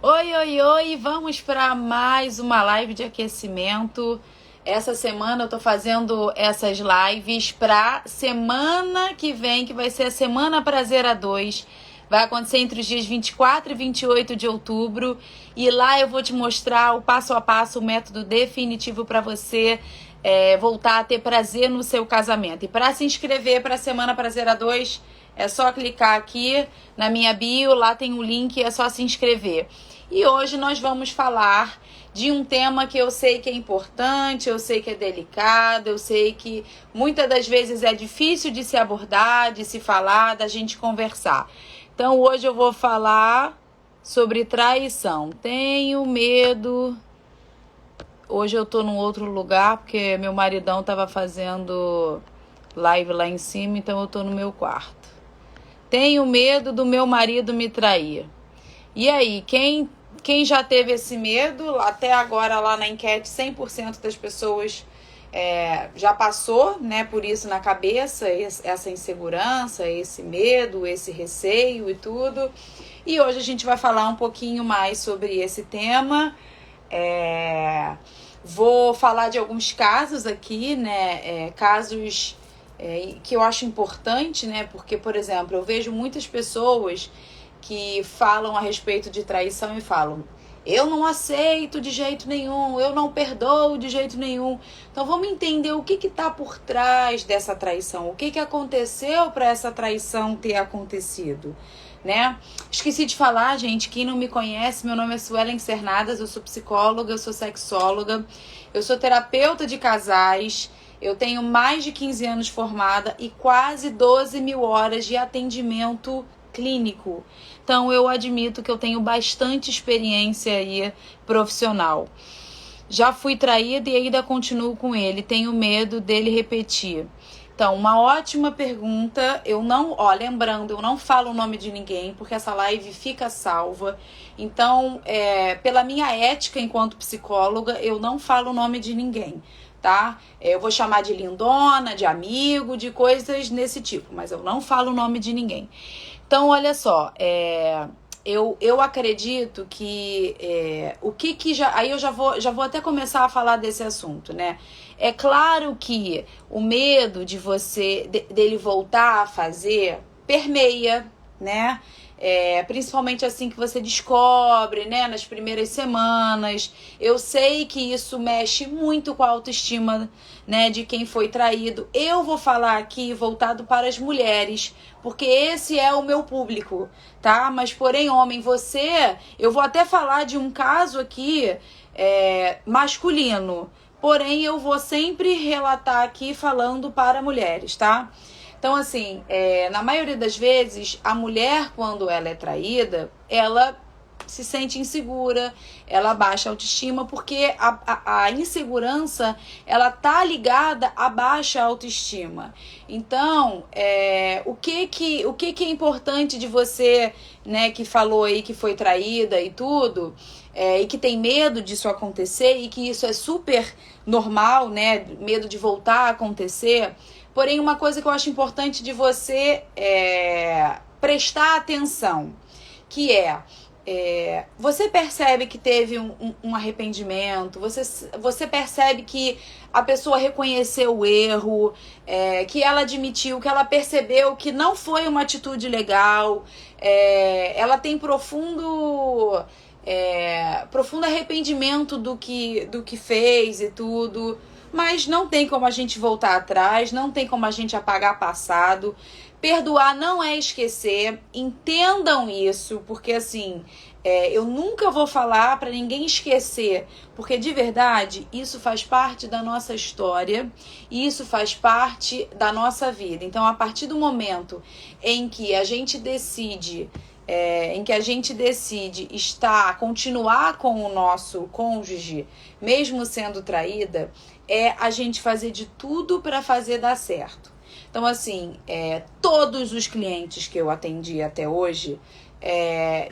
Oi, oi, oi! Vamos para mais uma live de aquecimento. Essa semana eu tô fazendo essas lives para semana que vem, que vai ser a Semana Prazer 2. Vai acontecer entre os dias 24 e 28 de outubro. E lá eu vou te mostrar o passo a passo, o método definitivo para você voltar a ter prazer no seu casamento. E para se inscrever para a Semana Prazer 2, é só clicar aqui na minha bio, lá tem um link, é só se inscrever. E hoje nós vamos falar de um tema que eu sei que é importante, eu sei que é delicado, eu sei que muitas das vezes é difícil de se abordar, de se falar, da gente conversar. Então hoje eu vou falar sobre traição. Tenho medo. Hoje eu tô num outro lugar porque meu maridão tava fazendo live lá em cima, então eu tô no meu quarto. Tenho medo do meu marido me trair. E aí, quem já teve esse medo? Até agora lá na enquete, 100% das pessoas já passou, né, por isso na cabeça, essa insegurança, esse medo, esse receio e tudo. E hoje a gente vai falar um pouquinho mais sobre esse tema. Vou falar de alguns casos aqui, né, casos que eu acho importante, né, porque, por exemplo, eu vejo muitas pessoas que falam a respeito de traição e falam: eu não aceito de jeito nenhum, eu não perdoo de jeito nenhum. Então vamos entender o que está por trás dessa traição, o que aconteceu para essa traição ter acontecido, né? Esqueci de falar, gente, quem não me conhece, meu nome é Suelen Cernadas, eu sou psicóloga, eu sou sexóloga, eu sou terapeuta de casais. Eu tenho mais de 15 anos formada e quase 12 mil horas de atendimento clínico. Então eu admito que eu tenho bastante experiência aí profissional. Já fui traída e ainda continuo com ele. Tenho medo dele repetir. Então, uma ótima pergunta. Lembrando, eu não falo o nome de ninguém, porque essa live fica salva. Então, pela minha ética enquanto psicóloga, eu não falo o nome de ninguém, tá? Eu vou chamar de lindona, de amigo, de coisas nesse tipo, mas eu não falo o nome de ninguém. Então, olha só, eu acredito que aí eu já vou até começar a falar desse assunto, né? É claro que o medo de dele voltar a fazer permeia, né? Principalmente assim que você descobre, né, nas primeiras semanas. Eu sei que isso mexe muito com a autoestima, né, de quem foi traído. Eu vou falar aqui voltado para as mulheres, porque esse é o meu público, tá? Mas porém, homem, eu vou até falar de um caso aqui masculino, porém eu vou sempre relatar aqui falando para mulheres, tá? Então, assim, na maioria das vezes, a mulher, quando ela é traída, ela se sente insegura, ela baixa a autoestima, porque a insegurança, ela tá ligada à baixa autoestima. Então, o que é importante de você, né, que falou aí que foi traída e tudo, e que tem medo disso acontecer, e que isso é super normal, né, medo de voltar a acontecer. Porém, uma coisa que eu acho importante de você prestar atenção, que você percebe que teve um arrependimento, você percebe que a pessoa reconheceu o erro, que ela admitiu, que ela percebeu que não foi uma atitude legal, ela tem profundo arrependimento do que fez e tudo. Mas não tem como a gente voltar atrás, não tem como a gente apagar passado. Perdoar não é esquecer, entendam isso, porque assim, eu nunca vou falar para ninguém esquecer, porque de verdade isso faz parte da nossa história e isso faz parte da nossa vida. Então, a partir do momento em que a gente decide continuar com o nosso cônjuge, mesmo sendo traída, a gente fazer de tudo para fazer dar certo. Então, assim, todos os clientes que eu atendi até hoje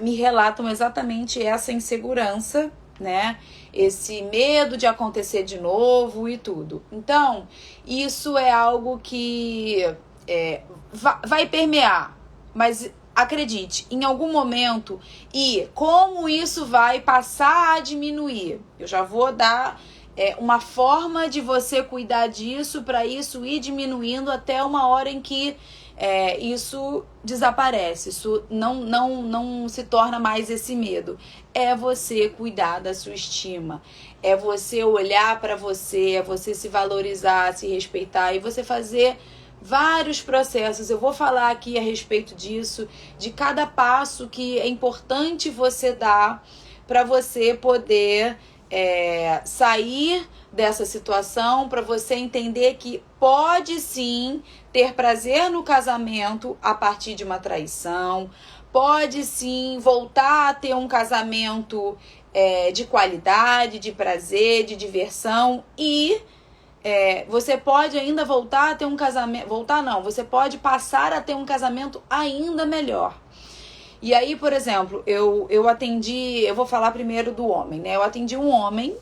me relatam exatamente essa insegurança, né? Esse medo de acontecer de novo e tudo. Então, isso é algo que vai permear, mas acredite, em algum momento, e como isso vai passar a diminuir. Eu já vou dar uma forma de você cuidar disso para isso ir diminuindo até uma hora em que isso desaparece, isso não se torna mais esse medo. É você cuidar da sua estima, é você olhar para você, é você se valorizar, se respeitar e você fazer vários processos. Eu vou falar aqui a respeito disso, de cada passo que é importante você dar para você poder sair dessa situação, para você entender que pode sim ter prazer no casamento a partir de uma traição, pode sim voltar a ter um casamento de qualidade, de prazer, de diversão e você pode ainda voltar a ter um casamento, você pode passar a ter um casamento ainda melhor. E aí, por exemplo, eu atendi, eu vou falar primeiro do homem, né? Eu atendi um homem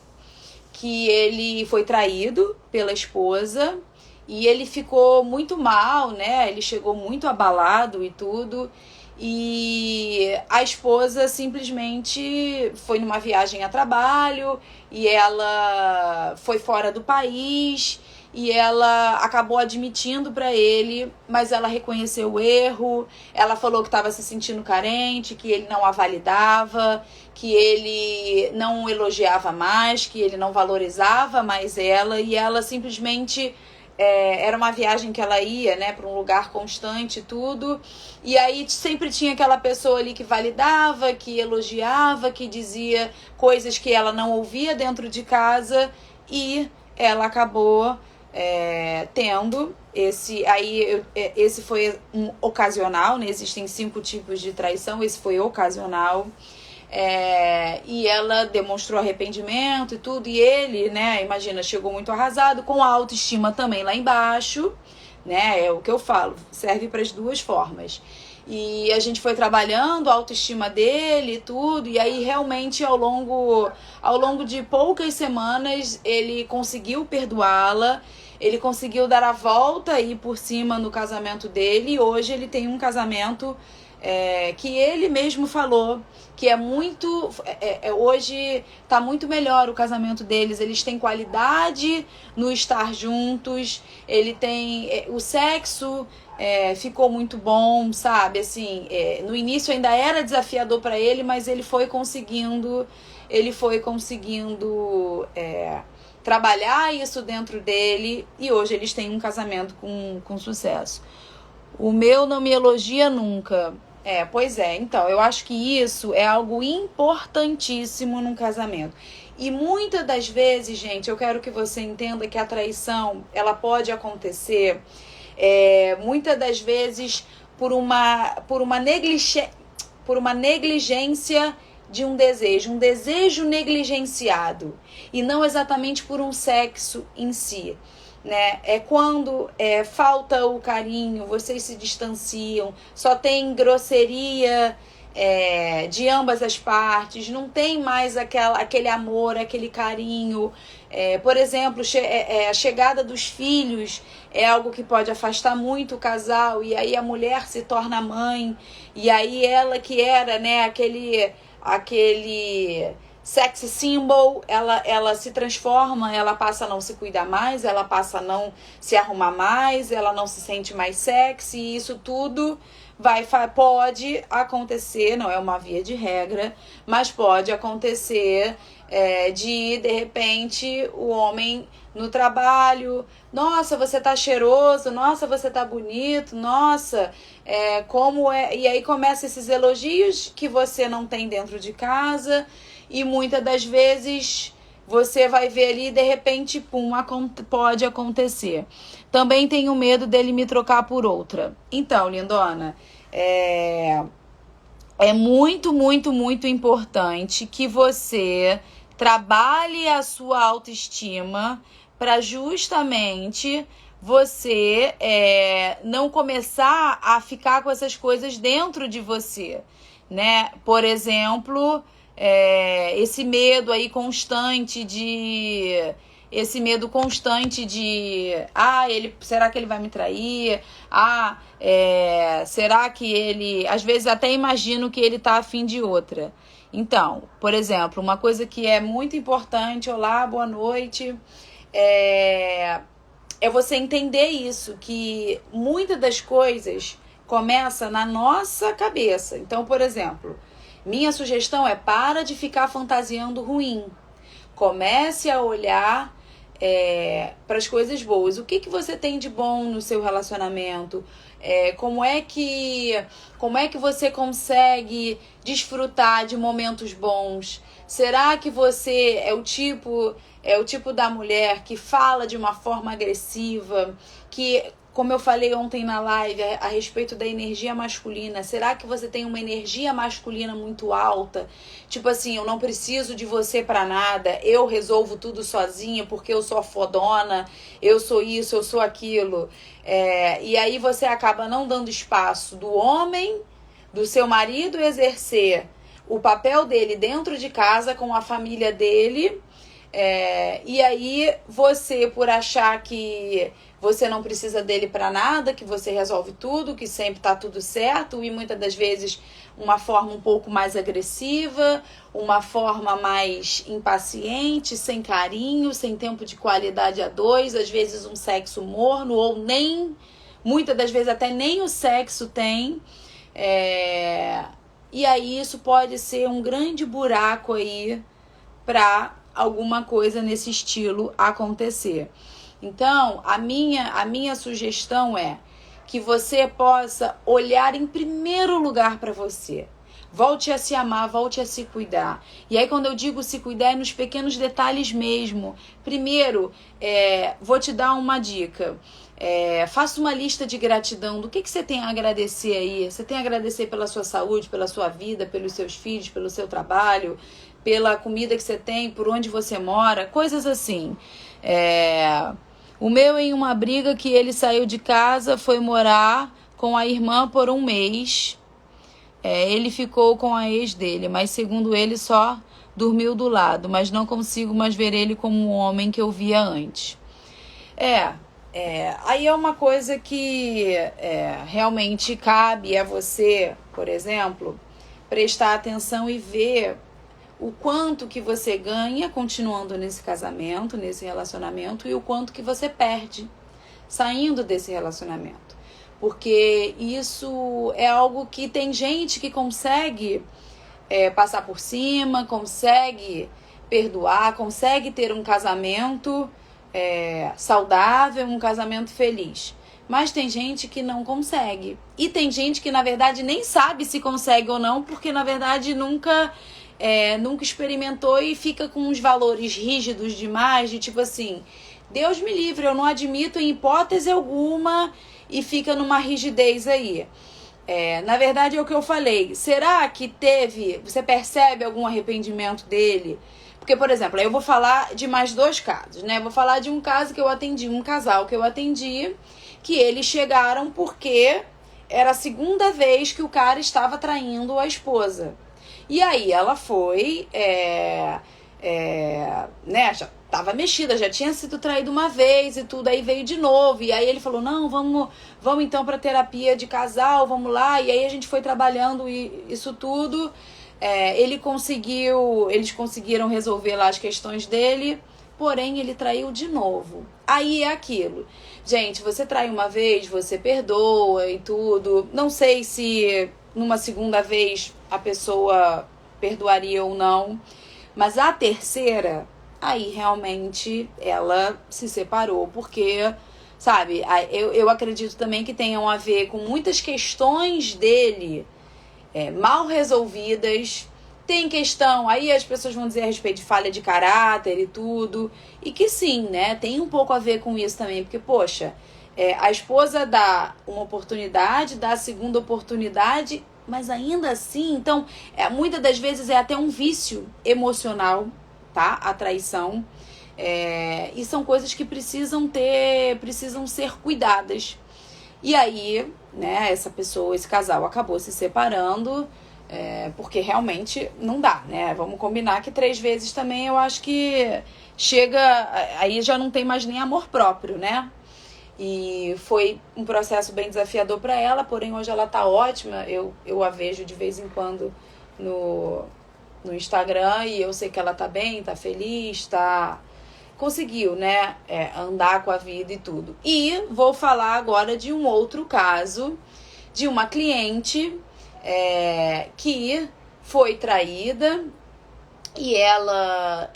que ele foi traído pela esposa e ele ficou muito mal, né? Ele chegou muito abalado e tudo. E a esposa simplesmente foi numa viagem a trabalho e ela foi fora do país e ela acabou admitindo para ele, mas ela reconheceu o erro, ela falou que estava se sentindo carente, que ele não a validava, que ele não elogiava mais, que ele não valorizava mais ela e ela simplesmente... era uma viagem que ela ia, né, para um lugar constante e tudo, e aí sempre tinha aquela pessoa ali que validava, que elogiava, que dizia coisas que ela não ouvia dentro de casa e ela acabou tendo esse foi um ocasional, né? Existem 5 tipos de traição, esse foi ocasional. E ela demonstrou arrependimento e tudo, e ele, né, imagina, chegou muito arrasado, com a autoestima também lá embaixo, né, é o que eu falo, serve para as duas formas. E a gente foi trabalhando a autoestima dele e tudo, e aí realmente ao longo de poucas semanas ele conseguiu perdoá-la, ele conseguiu dar a volta aí por cima no casamento dele, e hoje ele tem um casamento que ele mesmo falou que é muito... hoje tá muito melhor o casamento deles, eles têm qualidade no estar juntos, ele tem... o sexo ficou muito bom, sabe? Assim, no início ainda era desafiador para ele, mas ele foi conseguindo trabalhar isso dentro dele, e hoje eles têm um casamento com sucesso. O meu não me elogia nunca. Pois é, então, eu acho que isso é algo importantíssimo num casamento. E muitas das vezes, gente, eu quero que você entenda que a traição, ela pode acontecer, muitas das vezes, por uma negligência de um desejo negligenciado, e não exatamente por um sexo em si. Né? É quando falta o carinho, vocês se distanciam, só tem grosseria de ambas as partes, não tem mais aquele amor, aquele carinho. Por exemplo, a chegada dos filhos é algo que pode afastar muito o casal, e aí a mulher se torna mãe, e aí ela que era, né, aquele sex symbol, ela se transforma, ela passa a não se cuidar mais, ela passa a não se arrumar mais, ela não se sente mais sexy, e isso tudo pode acontecer, não é uma via de regra, mas pode acontecer de repente, o homem no trabalho, nossa, você tá cheiroso, nossa, você tá bonito, nossa, e aí começa esses elogios que você não tem dentro de casa, e muitas das vezes você vai ver ali, de repente, pode acontecer. Também tenho medo dele me trocar por outra. Então, lindona, é muito, muito, muito importante que você trabalhe a sua autoestima para justamente você não começar a ficar com essas coisas dentro de você, né? Por exemplo, esse medo aí constante de esse medo constante de será que ele vai me trair? Será que ele... Às vezes até imagino que ele tá afim de outra. Então, por exemplo, uma coisa que é muito importante, olá, boa noite, é você entender isso, que muitas das coisas começa na nossa cabeça. Então, por exemplo, minha sugestão é para de ficar fantasiando ruim. Comece a olhar para as coisas boas. O que você tem de bom no seu relacionamento? Como é que você consegue desfrutar de momentos bons? Será que você é o tipo da mulher que fala de uma forma agressiva, que, como eu falei ontem na live a respeito da energia masculina, será que você tem uma energia masculina muito alta? Tipo assim, eu não preciso de você pra nada, eu resolvo tudo sozinha porque eu sou a fodona, eu sou isso, eu sou aquilo. E aí você acaba não dando espaço do homem, do seu marido exercer o papel dele dentro de casa com a família dele. E aí você, por achar que você não precisa dele para nada, que você resolve tudo, que sempre tá tudo certo, e muitas das vezes uma forma um pouco mais agressiva, uma forma mais impaciente, sem carinho, sem tempo de qualidade a dois, às vezes um sexo morno, ou nem, muitas das vezes até nem o sexo tem. E aí isso pode ser um grande buraco aí para alguma coisa nesse estilo acontecer. Então, a minha sugestão é que você possa olhar em primeiro lugar para você. Volte a se amar, volte a se cuidar. E aí, quando eu digo se cuidar, é nos pequenos detalhes mesmo. Primeiro, vou te dar uma dica. Faça uma lista de gratidão do que você tem a agradecer aí. Você tem a agradecer pela sua saúde, pela sua vida, pelos seus filhos, pelo seu trabalho, pela comida que você tem, por onde você mora, coisas assim. O meu, em uma briga que ele saiu de casa, foi morar com a irmã por 1 mês. Ele ficou com a ex dele, mas segundo ele só dormiu do lado, mas não consigo mais ver ele como o homem que eu via antes. Aí é uma coisa que realmente cabe a você, por exemplo, prestar atenção e ver o quanto que você ganha continuando nesse casamento, nesse relacionamento, e o quanto que você perde saindo desse relacionamento. Porque isso é algo que tem gente que consegue passar por cima, consegue perdoar, consegue ter um casamento saudável, um casamento feliz. Mas tem gente que não consegue. E tem gente que, na verdade, nem sabe se consegue ou não, porque, na verdade, nunca experimentou e fica com uns valores rígidos demais, de tipo assim, Deus me livre, eu não admito em hipótese alguma, e fica numa rigidez aí. Na verdade é o que eu falei, será que você percebe algum arrependimento dele? Porque, por exemplo, eu vou falar de mais 2 casos, né? Vou falar de um caso que eu atendi, um casal que eu atendi, que eles chegaram porque era a 2ª vez que o cara estava traindo a esposa. E aí ela foi, já estava mexida, já tinha sido traído uma vez e tudo, aí veio de novo. E aí ele falou, não, vamos então para terapia de casal, vamos lá. E aí a gente foi trabalhando isso tudo. Eles conseguiram resolver lá as questões dele, porém ele traiu de novo. Aí é aquilo. Gente, você trai uma vez, você perdoa e tudo. Não sei se numa 2ª vez a pessoa perdoaria ou não, mas a 3ª, aí realmente ela se separou, porque, sabe, eu acredito também que tenham a ver com muitas questões dele mal resolvidas. Tem questão, aí as pessoas vão dizer a respeito de falha de caráter e tudo, e que sim, né, tem um pouco a ver com isso também, porque, poxa, a esposa dá uma oportunidade, dá a 2ª oportunidade, mas ainda assim, então, muitas das vezes é até um vício emocional, tá? A traição. E são coisas que precisam ser cuidadas. E aí, né, esse casal acabou se separando. Porque realmente não dá, né? Vamos combinar que 3 vezes também eu acho que chega... Aí já não tem mais nem amor próprio, né? E foi um processo bem desafiador para ela, porém hoje ela tá ótima. Eu a vejo de vez em quando no Instagram e eu sei que ela tá bem, tá feliz, conseguiu, né, andar com a vida e tudo. E vou falar agora de um outro caso de uma cliente que foi traída e ela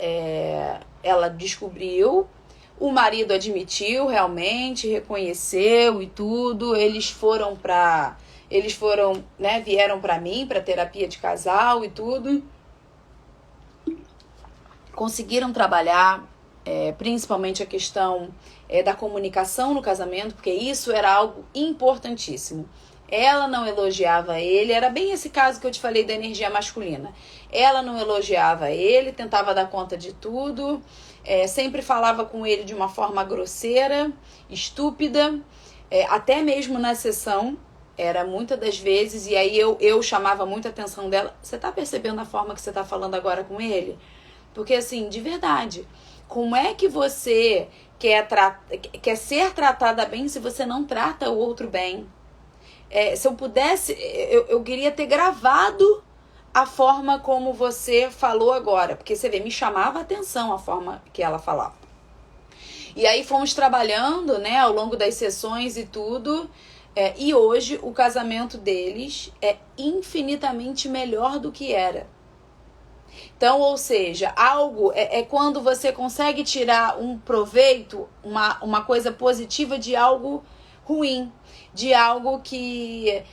descobriu. O marido admitiu realmente, reconheceu e tudo. Eles foram, né, vieram pra mim, pra terapia de casal e tudo. Conseguiram trabalhar, principalmente a questão da comunicação no casamento, porque isso era algo importantíssimo. Ela não elogiava ele, era bem esse caso que eu te falei da energia masculina. Ela não elogiava ele, tentava dar conta de tudo, sempre falava com ele de uma forma grosseira, estúpida, até mesmo na sessão, era muitas das vezes, e aí eu chamava muita atenção dela. Você tá percebendo a forma que você tá falando agora com ele? Porque assim, de verdade, como é que você quer ser tratada bem se você não trata o outro bem? Se eu pudesse, eu queria ter gravado a forma como você falou agora. Porque você vê, me chamava a atenção a forma que ela falava. E aí fomos trabalhando, né, ao longo das sessões e tudo. E hoje o casamento deles é infinitamente melhor do que era. Então, ou seja, algo é quando você consegue tirar um proveito, uma coisa positiva de algo ruim, de algo que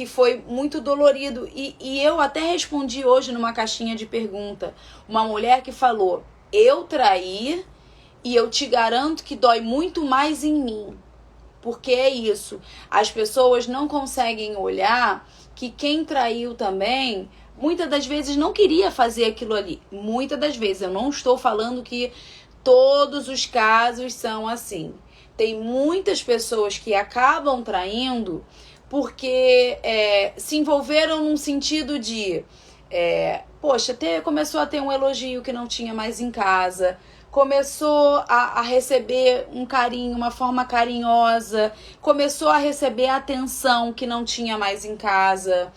foi muito dolorido. E eu até respondi hoje numa caixinha de pergunta, uma mulher que falou: eu traí e eu te garanto que dói muito mais em mim. Porque é isso, as pessoas não conseguem olhar que quem traiu também, muitas das vezes não queria fazer aquilo ali. Muitas das vezes, eu não estou falando que todos os casos são assim. Tem muitas pessoas que acabam traindo porque se envolveram num sentido de... começou a ter um elogio que não tinha mais em casa, começou a receber um carinho, uma forma carinhosa, começou a receber atenção que não tinha mais em casa,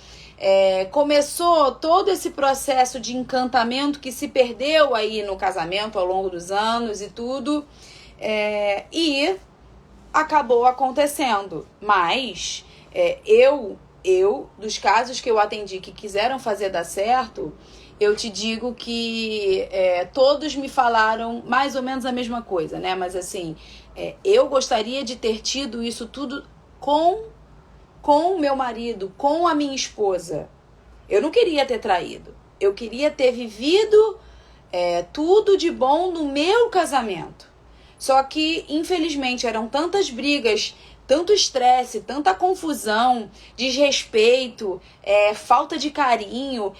começou todo esse processo de encantamento que se perdeu aí no casamento ao longo dos anos e tudo, e acabou acontecendo. Mas dos casos que eu atendi que quiseram fazer dar certo, eu te digo que todos me falaram mais ou menos a mesma coisa, né? Mas assim, eu gostaria de ter tido isso tudo com o meu marido, com a minha esposa. Eu não queria ter traído. Eu queria ter vivido tudo de bom no meu casamento. Só que, infelizmente, eram tantas brigas, tanto estresse, tanta confusão, desrespeito, falta de carinho.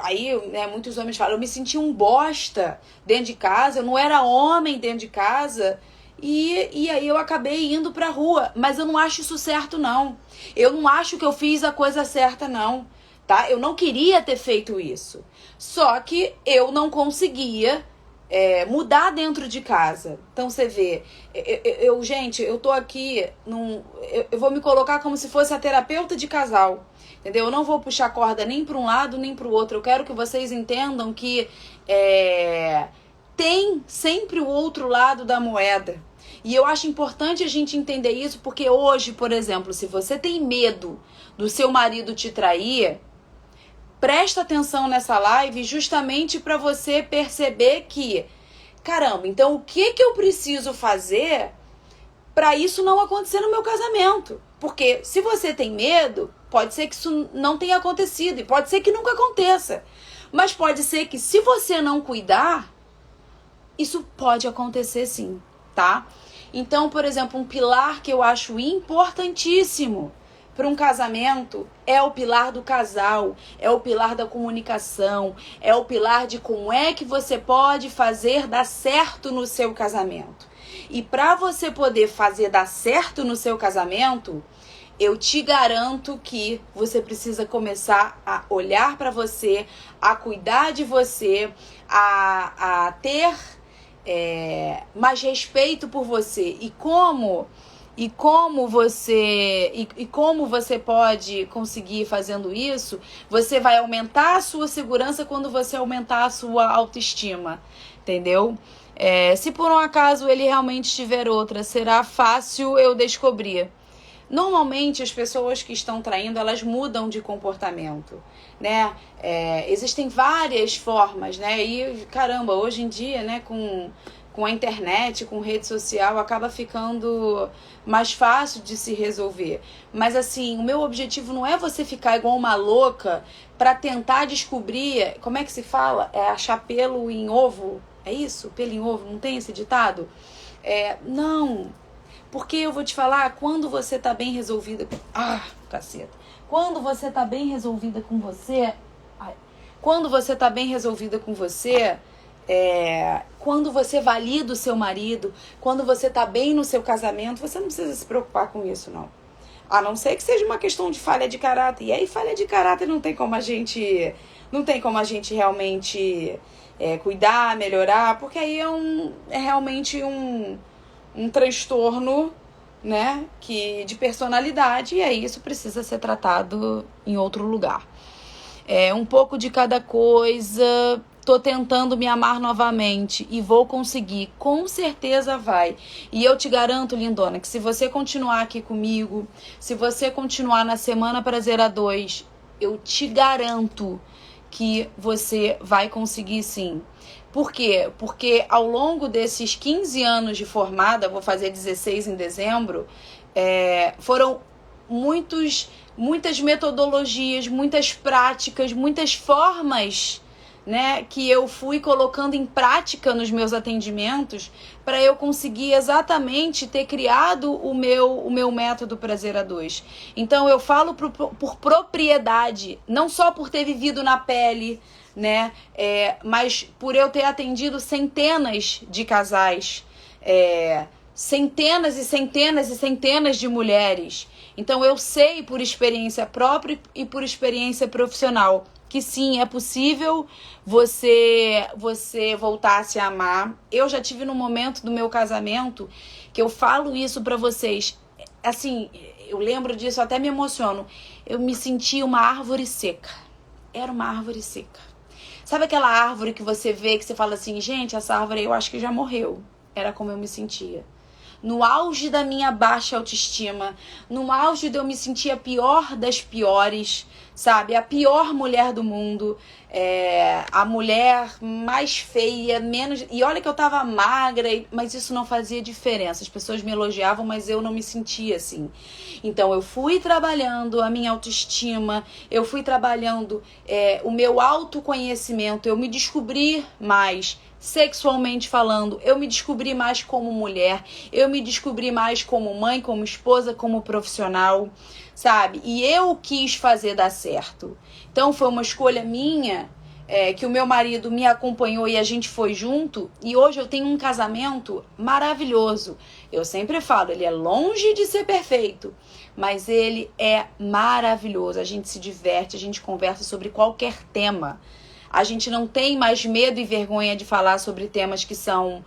Aí, né, muitos homens falam, eu me senti um bosta dentro de casa, eu não era homem dentro de casa. E aí eu acabei indo pra rua. Mas eu não acho isso certo, não. Eu não acho que eu fiz a coisa certa, não. Tá? Eu não queria ter feito isso. Só que eu não conseguia mudar dentro de casa. Então você vê, gente, eu tô aqui eu vou me colocar como se fosse a terapeuta de casal, entendeu? Eu não vou puxar corda nem para um lado nem para o outro. Eu quero que vocês entendam que tem sempre o outro lado da moeda. E eu acho importante a gente entender isso, porque hoje, por exemplo, se você tem medo do seu marido te trair, presta atenção nessa live justamente para você perceber que, caramba, então o que eu preciso fazer para isso não acontecer no meu casamento? Porque se você tem medo, pode ser que isso não tenha acontecido e pode ser que nunca aconteça. Mas pode ser que se você não cuidar, isso pode acontecer sim, tá? Então, por exemplo, um pilar que eu acho importantíssimo para um casamento é o pilar do casal, é o pilar da comunicação, é o pilar de como é que você pode fazer dar certo no seu casamento. E para você poder fazer dar certo no seu casamento, eu te garanto que você precisa começar a olhar para você, a cuidar de você, a ter mais respeito por você. E como você pode conseguir fazendo isso? Você vai aumentar a sua segurança quando você aumentar a sua autoestima, entendeu? Se por um acaso ele realmente tiver outra, será fácil eu descobrir. Normalmente as pessoas que estão traindo, elas mudam de comportamento, né? Existem várias formas, né? E caramba, hoje em dia, né, com a internet, com rede social, acaba ficando mais fácil de se resolver. Mas assim, o meu objetivo não é você ficar igual uma louca para tentar descobrir, como é que se fala? Achar pelo em ovo? É isso? Pelo em ovo? Não tem esse ditado? Não. Porque eu vou te falar, quando você tá bem resolvida... caceta. Quando você tá bem resolvida com você... Quando você tá bem resolvida com você... quando você valida o seu marido, quando você tá bem no seu casamento, você não precisa se preocupar com isso, não. A não ser que seja uma questão de falha de caráter. E aí, falha de caráter não tem como a gente realmente cuidar, melhorar, porque aí é realmente um transtorno, né, de personalidade, e aí isso precisa ser tratado em outro lugar. Um pouco de cada coisa. Tô tentando me amar novamente e vou conseguir, com certeza vai. E eu te garanto, lindona, que se você continuar aqui comigo, se você continuar na Semana Prazer 2, eu te garanto que você vai conseguir sim. Por quê? Porque ao longo desses 15 anos de formada, vou fazer 16 em dezembro, foram muitas metodologias, muitas práticas, muitas formas, né, que eu fui colocando em prática nos meus atendimentos para eu conseguir exatamente ter criado o meu método Prazer a 2. Então eu falo por propriedade, não só por ter vivido na pele, né, mas por eu ter atendido centenas de casais, centenas e centenas e centenas de mulheres. Então eu sei por experiência própria e por experiência profissional que sim, é possível você voltar a se amar. Eu já tive num momento do meu casamento que eu falo isso pra vocês. Assim, eu lembro disso, até me emociono. Eu me senti uma árvore seca. Era uma árvore seca. Sabe aquela árvore que você vê, que você fala assim, gente, essa árvore eu acho que já morreu. Era como eu me sentia. No auge da minha baixa autoestima, no auge de eu me sentir a pior das piores, sabe? A pior mulher do mundo, a mulher mais feia, menos... E olha que eu tava magra, mas isso não fazia diferença. As pessoas me elogiavam, mas eu não me sentia assim. Então eu fui trabalhando a minha autoestima, eu fui trabalhando o meu autoconhecimento, eu me descobri mais sexualmente falando, eu me descobri mais como mulher, eu me descobri mais como mãe, como esposa, como profissional, sabe? E eu quis fazer dar certo. Então foi uma escolha minha, que o meu marido me acompanhou e a gente foi junto, e hoje eu tenho um casamento maravilhoso. Eu sempre falo, ele é longe de ser perfeito, mas ele é maravilhoso. A gente se diverte, a gente conversa sobre qualquer tema. A gente não tem mais medo e vergonha de falar sobre temas que são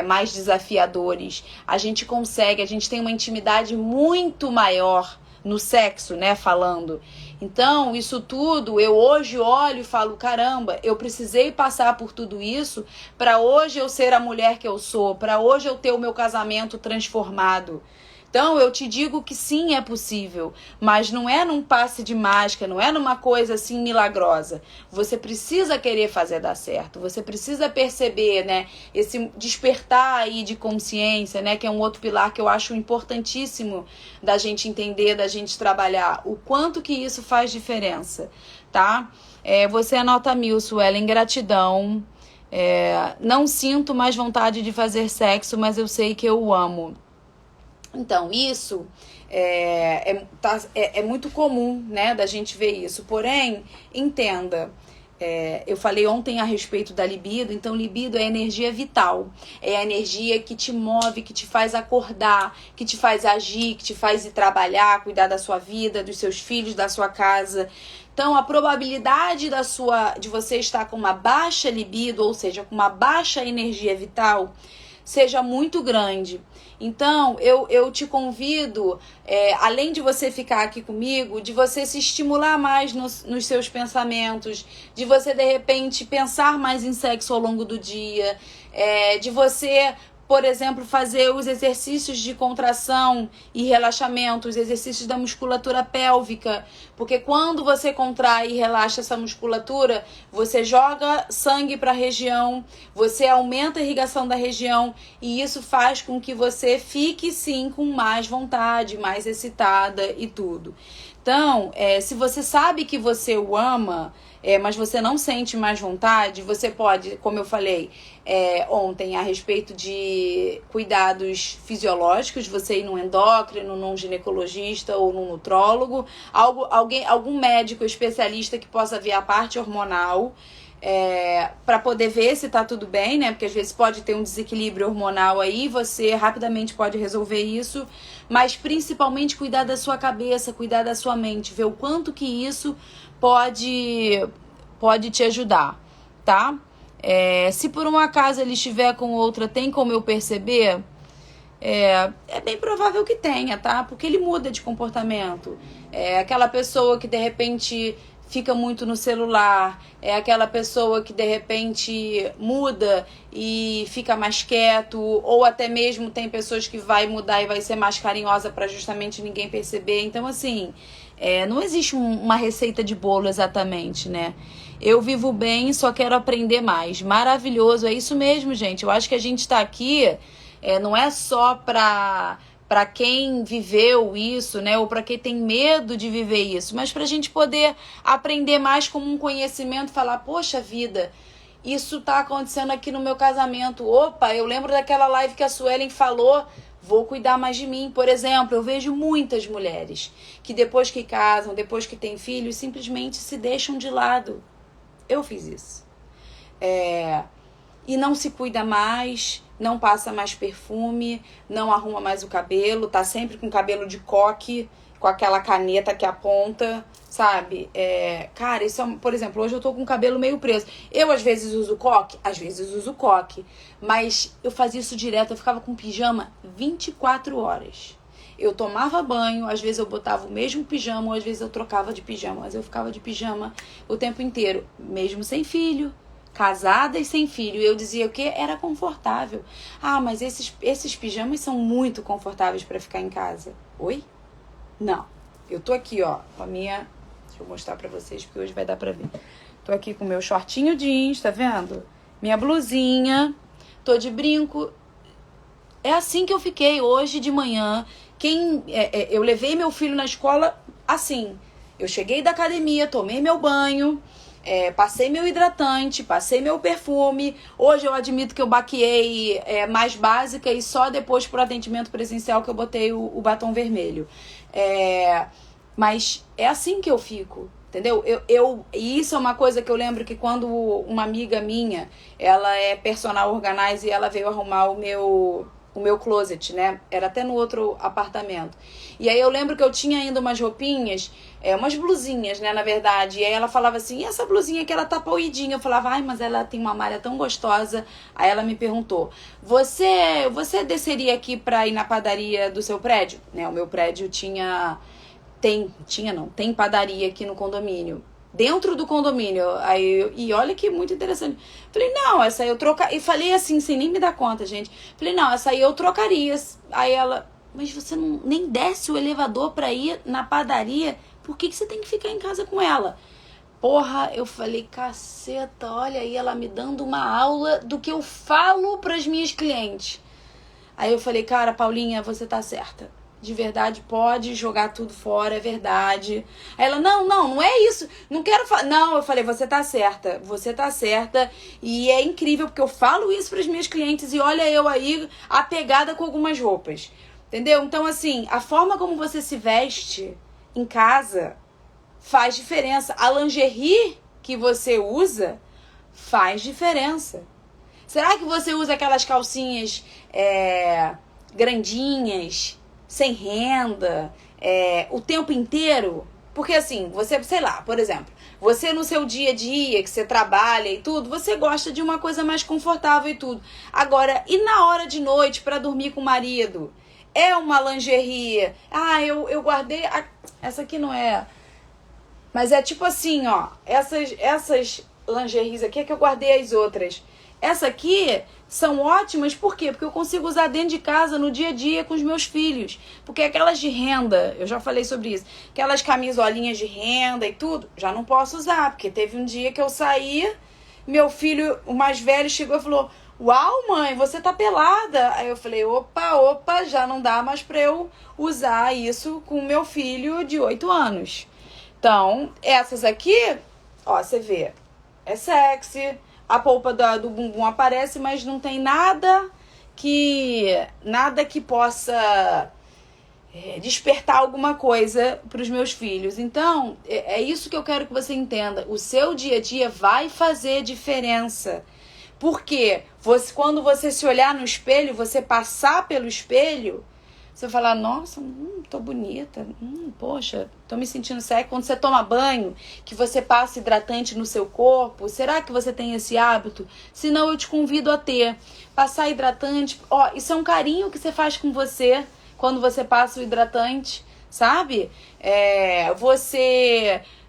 mais desafiadores. A gente consegue, a gente tem uma intimidade muito maior no sexo, né, falando. Então, isso tudo, eu hoje olho e falo, caramba, eu precisei passar por tudo isso para hoje eu ser a mulher que eu sou, para hoje eu ter o meu casamento transformado. Então, eu te digo que sim, é possível, mas não é num passe de mágica, não é numa coisa assim milagrosa. Você precisa querer fazer dar certo, você precisa perceber, né, esse despertar aí de consciência, né, que é um outro pilar que eu acho importantíssimo da gente entender, da gente trabalhar, o quanto que isso faz diferença, tá? Você anota 1000, Suelen, gratidão. Não sinto mais vontade de fazer sexo, mas eu sei que eu o amo. Então, isso é muito comum, né, da gente ver isso. Porém, entenda, Eu falei ontem a respeito da libido, então libido é a energia vital, é a energia que te move, que te faz acordar, que te faz agir, que te faz ir trabalhar, cuidar da sua vida, dos seus filhos, da sua casa. Então a probabilidade de você estar com uma baixa libido, ou seja, com uma baixa energia vital, seja muito grande. Então, eu te convido, além de você ficar aqui comigo, de você se estimular mais nos seus pensamentos, de você, de repente, pensar mais em sexo ao longo do dia, de você, por exemplo, fazer os exercícios de contração e relaxamento, os exercícios da musculatura pélvica, porque quando você contrai e relaxa essa musculatura, você joga sangue para a região, você aumenta a irrigação da região e isso faz com que você fique sim com mais vontade, mais excitada e tudo. Então, se você sabe que você o ama, mas você não sente mais vontade, você pode, como eu falei ontem, a respeito de cuidados fisiológicos, você ir num endócrino, num ginecologista ou num nutrólogo, algum médico especialista que possa ver a parte hormonal, para poder ver se tá tudo bem, né? Porque às vezes pode ter um desequilíbrio hormonal aí, você rapidamente pode resolver isso, mas principalmente cuidar da sua cabeça, cuidar da sua mente, ver o quanto que isso pode te ajudar, tá? Se por um acaso ele estiver com outra, tem como eu perceber? É bem provável que tenha, tá? Porque ele muda de comportamento. Aquela pessoa que de repente fica muito no celular, aquela pessoa que de repente muda e fica mais quieto, ou até mesmo tem pessoas que vai mudar e vai ser mais carinhosa para justamente ninguém perceber. Então, assim, não existe uma receita de bolo exatamente, né? Eu vivo bem, só quero aprender mais. Maravilhoso, é isso mesmo, gente. Eu acho que a gente tá aqui, não é só para quem viveu isso, né, ou para quem tem medo de viver isso, mas para a gente poder aprender mais como um conhecimento, falar, poxa vida, isso tá acontecendo aqui no meu casamento. Opa, eu lembro daquela live que a Suelen falou, vou cuidar mais de mim. Por exemplo, eu vejo muitas mulheres que depois que casam, depois que têm filhos, simplesmente se deixam de lado. Eu fiz isso. E não se cuida mais, não passa mais perfume, não arruma mais o cabelo, tá sempre com cabelo de coque, com aquela caneta que aponta, sabe? Cara, isso por exemplo, hoje eu tô com o cabelo meio preso. Eu às vezes uso coque, mas eu fazia isso direto, eu ficava com pijama 24 horas. Eu tomava banho, às vezes eu botava o mesmo pijama, ou às vezes eu trocava de pijama, mas eu ficava de pijama o tempo inteiro, mesmo sem filho. Casada e sem filho. E eu dizia o quê? Era confortável. Ah, mas esses pijamas são muito confortáveis para ficar em casa. Oi? Não. Eu tô aqui, ó, com a minha... Deixa eu mostrar pra vocês, porque hoje vai dar pra ver. Tô aqui com meu shortinho jeans, tá vendo? Minha blusinha. Tô de brinco. É assim que eu fiquei hoje de manhã. Eu levei meu filho na escola assim. Eu cheguei da academia, tomei meu banho... passei meu hidratante, passei meu perfume. Hoje eu admito que eu baqueei mais básica e só depois pro atendimento presencial que eu botei o batom vermelho. Mas é assim que eu fico, entendeu? E isso é uma coisa que eu lembro que quando uma amiga minha, ela é personal organizer e ela veio arrumar o meu closet, né? Era até no outro apartamento. E aí eu lembro que eu tinha ainda umas roupinhas, umas blusinhas, né, na verdade. E aí ela falava assim, e essa blusinha que ela tá pauidinha? Eu falava, ai, mas ela tem uma malha tão gostosa. Aí ela me perguntou, você desceria aqui pra ir na padaria do seu prédio? Né, o meu prédio tem padaria aqui no condomínio. Dentro do condomínio. E olha que muito interessante. Falei, não, essa aí eu trocaria. E falei assim, sem nem me dar conta, gente. Falei, não, essa aí eu trocaria. Aí ela, mas você nem desce o elevador pra ir na padaria? Por que você tem que ficar em casa com ela? Porra, eu falei, caceta, olha aí ela me dando uma aula do que eu falo pras minhas clientes. Aí eu falei, cara, Paulinha, você tá certa. De verdade, pode jogar tudo fora, é verdade. Aí ela, não é isso, não quero falar. Não, eu falei, você tá certa. E é incrível, porque eu falo isso para as minhas clientes e olha eu aí apegada com algumas roupas. Entendeu? Então, assim, a forma como você se veste em casa faz diferença. A lingerie que você usa faz diferença. Será que você usa aquelas calcinhas grandinhas, sem renda, o tempo inteiro? Porque assim, você, sei lá, por exemplo, você no seu dia a dia, que você trabalha e tudo, você gosta de uma coisa mais confortável e tudo. Agora, e na hora de noite para dormir com o marido? É uma lingerie. Ah, eu guardei... Essa aqui não é... Mas é tipo assim, ó. Essas lingeries aqui é que eu guardei as outras. Essa aqui são ótimas, por quê? Porque eu consigo usar dentro de casa, no dia a dia, com os meus filhos. Porque aquelas de renda, eu já falei sobre isso, aquelas camisolinhas de renda e tudo, já não posso usar. Porque teve um dia que eu saí, meu filho, o mais velho, chegou e falou: uau, mãe, você tá pelada. Aí eu falei: opa, já não dá mais pra eu usar isso com o meu filho de 8 anos. Então, essas aqui, ó, você vê, é sexy, a polpa do bumbum aparece, mas não tem nada que possa despertar alguma coisa para os meus filhos. Então, é isso que eu quero que você entenda. O seu dia a dia vai fazer diferença. Porque quando você se olhar no espelho, você passar pelo espelho, você falar: nossa, tô bonita, poxa, tô me sentindo sexy. Quando você toma banho, que você passa hidratante no seu corpo, será que você tem esse hábito? Se não, eu te convido a ter. Passar hidratante, ó, isso é um carinho que você faz com você quando você passa o hidratante, sabe?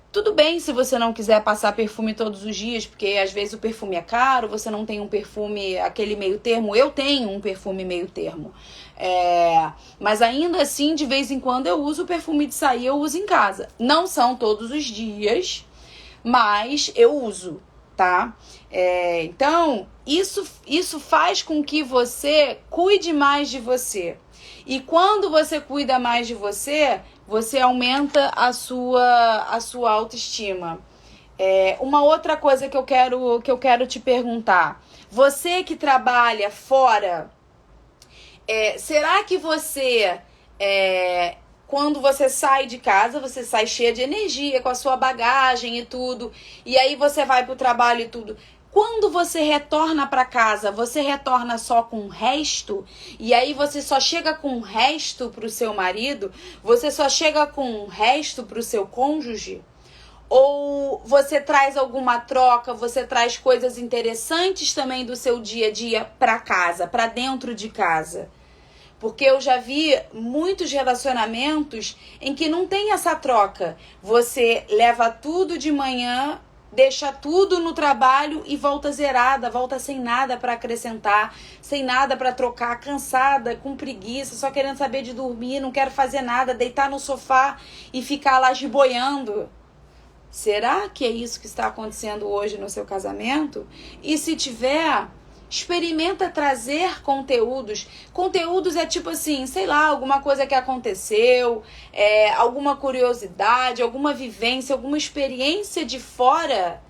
Tudo bem se você não quiser passar perfume todos os dias, porque às vezes o perfume é caro, você não tem um perfume, aquele meio termo. Eu tenho um perfume meio termo. Mas ainda assim, de vez em quando eu uso o perfume de sair, eu uso em casa. Não são todos os dias, mas eu uso, tá? Então, isso faz com que você cuide mais de você. E quando você cuida mais de você, você aumenta a sua autoestima. Uma outra coisa que eu quero te perguntar. Você que trabalha fora, será que você, quando você sai de casa, você sai cheia de energia, com a sua bagagem e tudo, e aí você vai pro trabalho e tudo... Quando você retorna para casa, você retorna só com o resto? E aí você só chega com o resto pro seu marido? Você só chega com o resto pro seu cônjuge? Ou você traz alguma troca, você traz coisas interessantes também do seu dia a dia para casa, para dentro de casa? Porque eu já vi muitos relacionamentos em que não tem essa troca. Você leva tudo de manhã, deixa tudo no trabalho e volta zerada, volta sem nada para acrescentar, sem nada para trocar, cansada, com preguiça, só querendo saber de dormir, não quero fazer nada, deitar no sofá e ficar lá giboiando. Será que é isso que está acontecendo hoje no seu casamento? E se tiver, experimenta trazer conteúdos. Conteúdos é tipo assim, sei lá, alguma coisa que aconteceu, alguma curiosidade, alguma vivência, alguma experiência de fora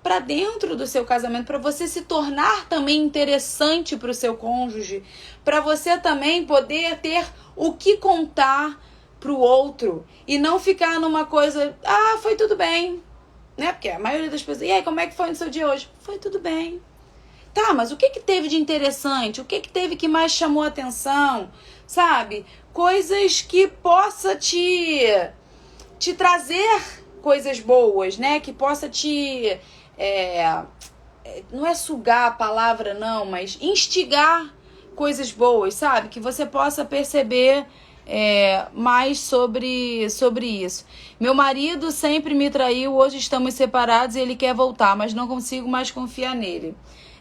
para dentro do seu casamento, para você se tornar também interessante para o seu cônjuge, para você também poder ter o que contar pro outro e não ficar numa coisa: foi tudo bem, né? Porque a maioria das pessoas: e aí, como é que foi no seu dia hoje? Foi tudo bem. Tá, mas o que teve de interessante? O que teve que mais chamou a atenção? Sabe? Coisas que possa te trazer coisas boas, né? Que possa te... não é sugar a palavra, não, mas instigar coisas boas, sabe? Que você possa perceber mais sobre isso. Meu marido sempre me traiu, hoje estamos separados e ele quer voltar, mas não consigo mais confiar nele.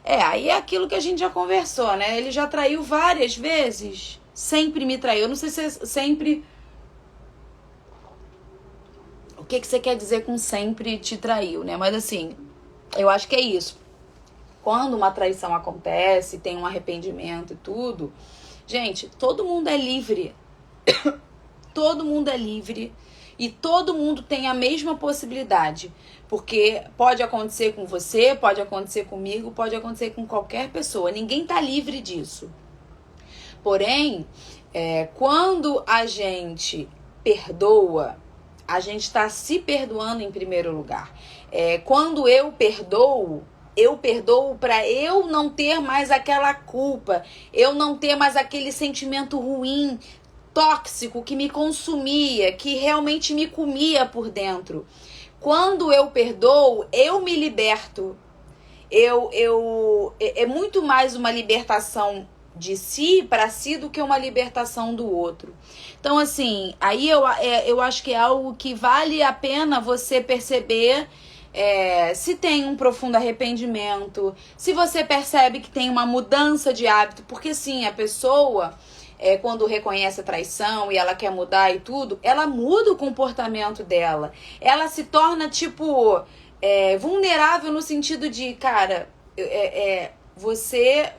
Aí é aquilo que a gente já conversou, né? Ele já traiu várias vezes. Sempre me traiu. Eu não sei se é sempre... O que você quer dizer com sempre te traiu, né? Mas assim, eu acho que é isso. Quando uma traição acontece, tem um arrependimento e tudo... Gente, todo mundo é livre. Todo mundo é livre. E todo mundo tem a mesma possibilidade. Porque pode acontecer com você, pode acontecer comigo, pode acontecer com qualquer pessoa. Ninguém tá livre disso. Porém, quando a gente perdoa, a gente está se perdoando em primeiro lugar. Quando eu perdoo para eu não ter mais aquela culpa, eu não ter mais aquele sentimento ruim, tóxico, que me consumia, que realmente me comia por dentro. Quando eu perdoo, eu me liberto. É muito mais uma libertação de si para si do que uma libertação do outro. Então, assim, aí eu acho que é algo que vale a pena você perceber. Se tem um profundo arrependimento, se você percebe que tem uma mudança de hábito, porque sim, a pessoa, quando reconhece a traição e ela quer mudar e tudo, ela muda o comportamento dela, ela se torna vulnerável no sentido de, cara, você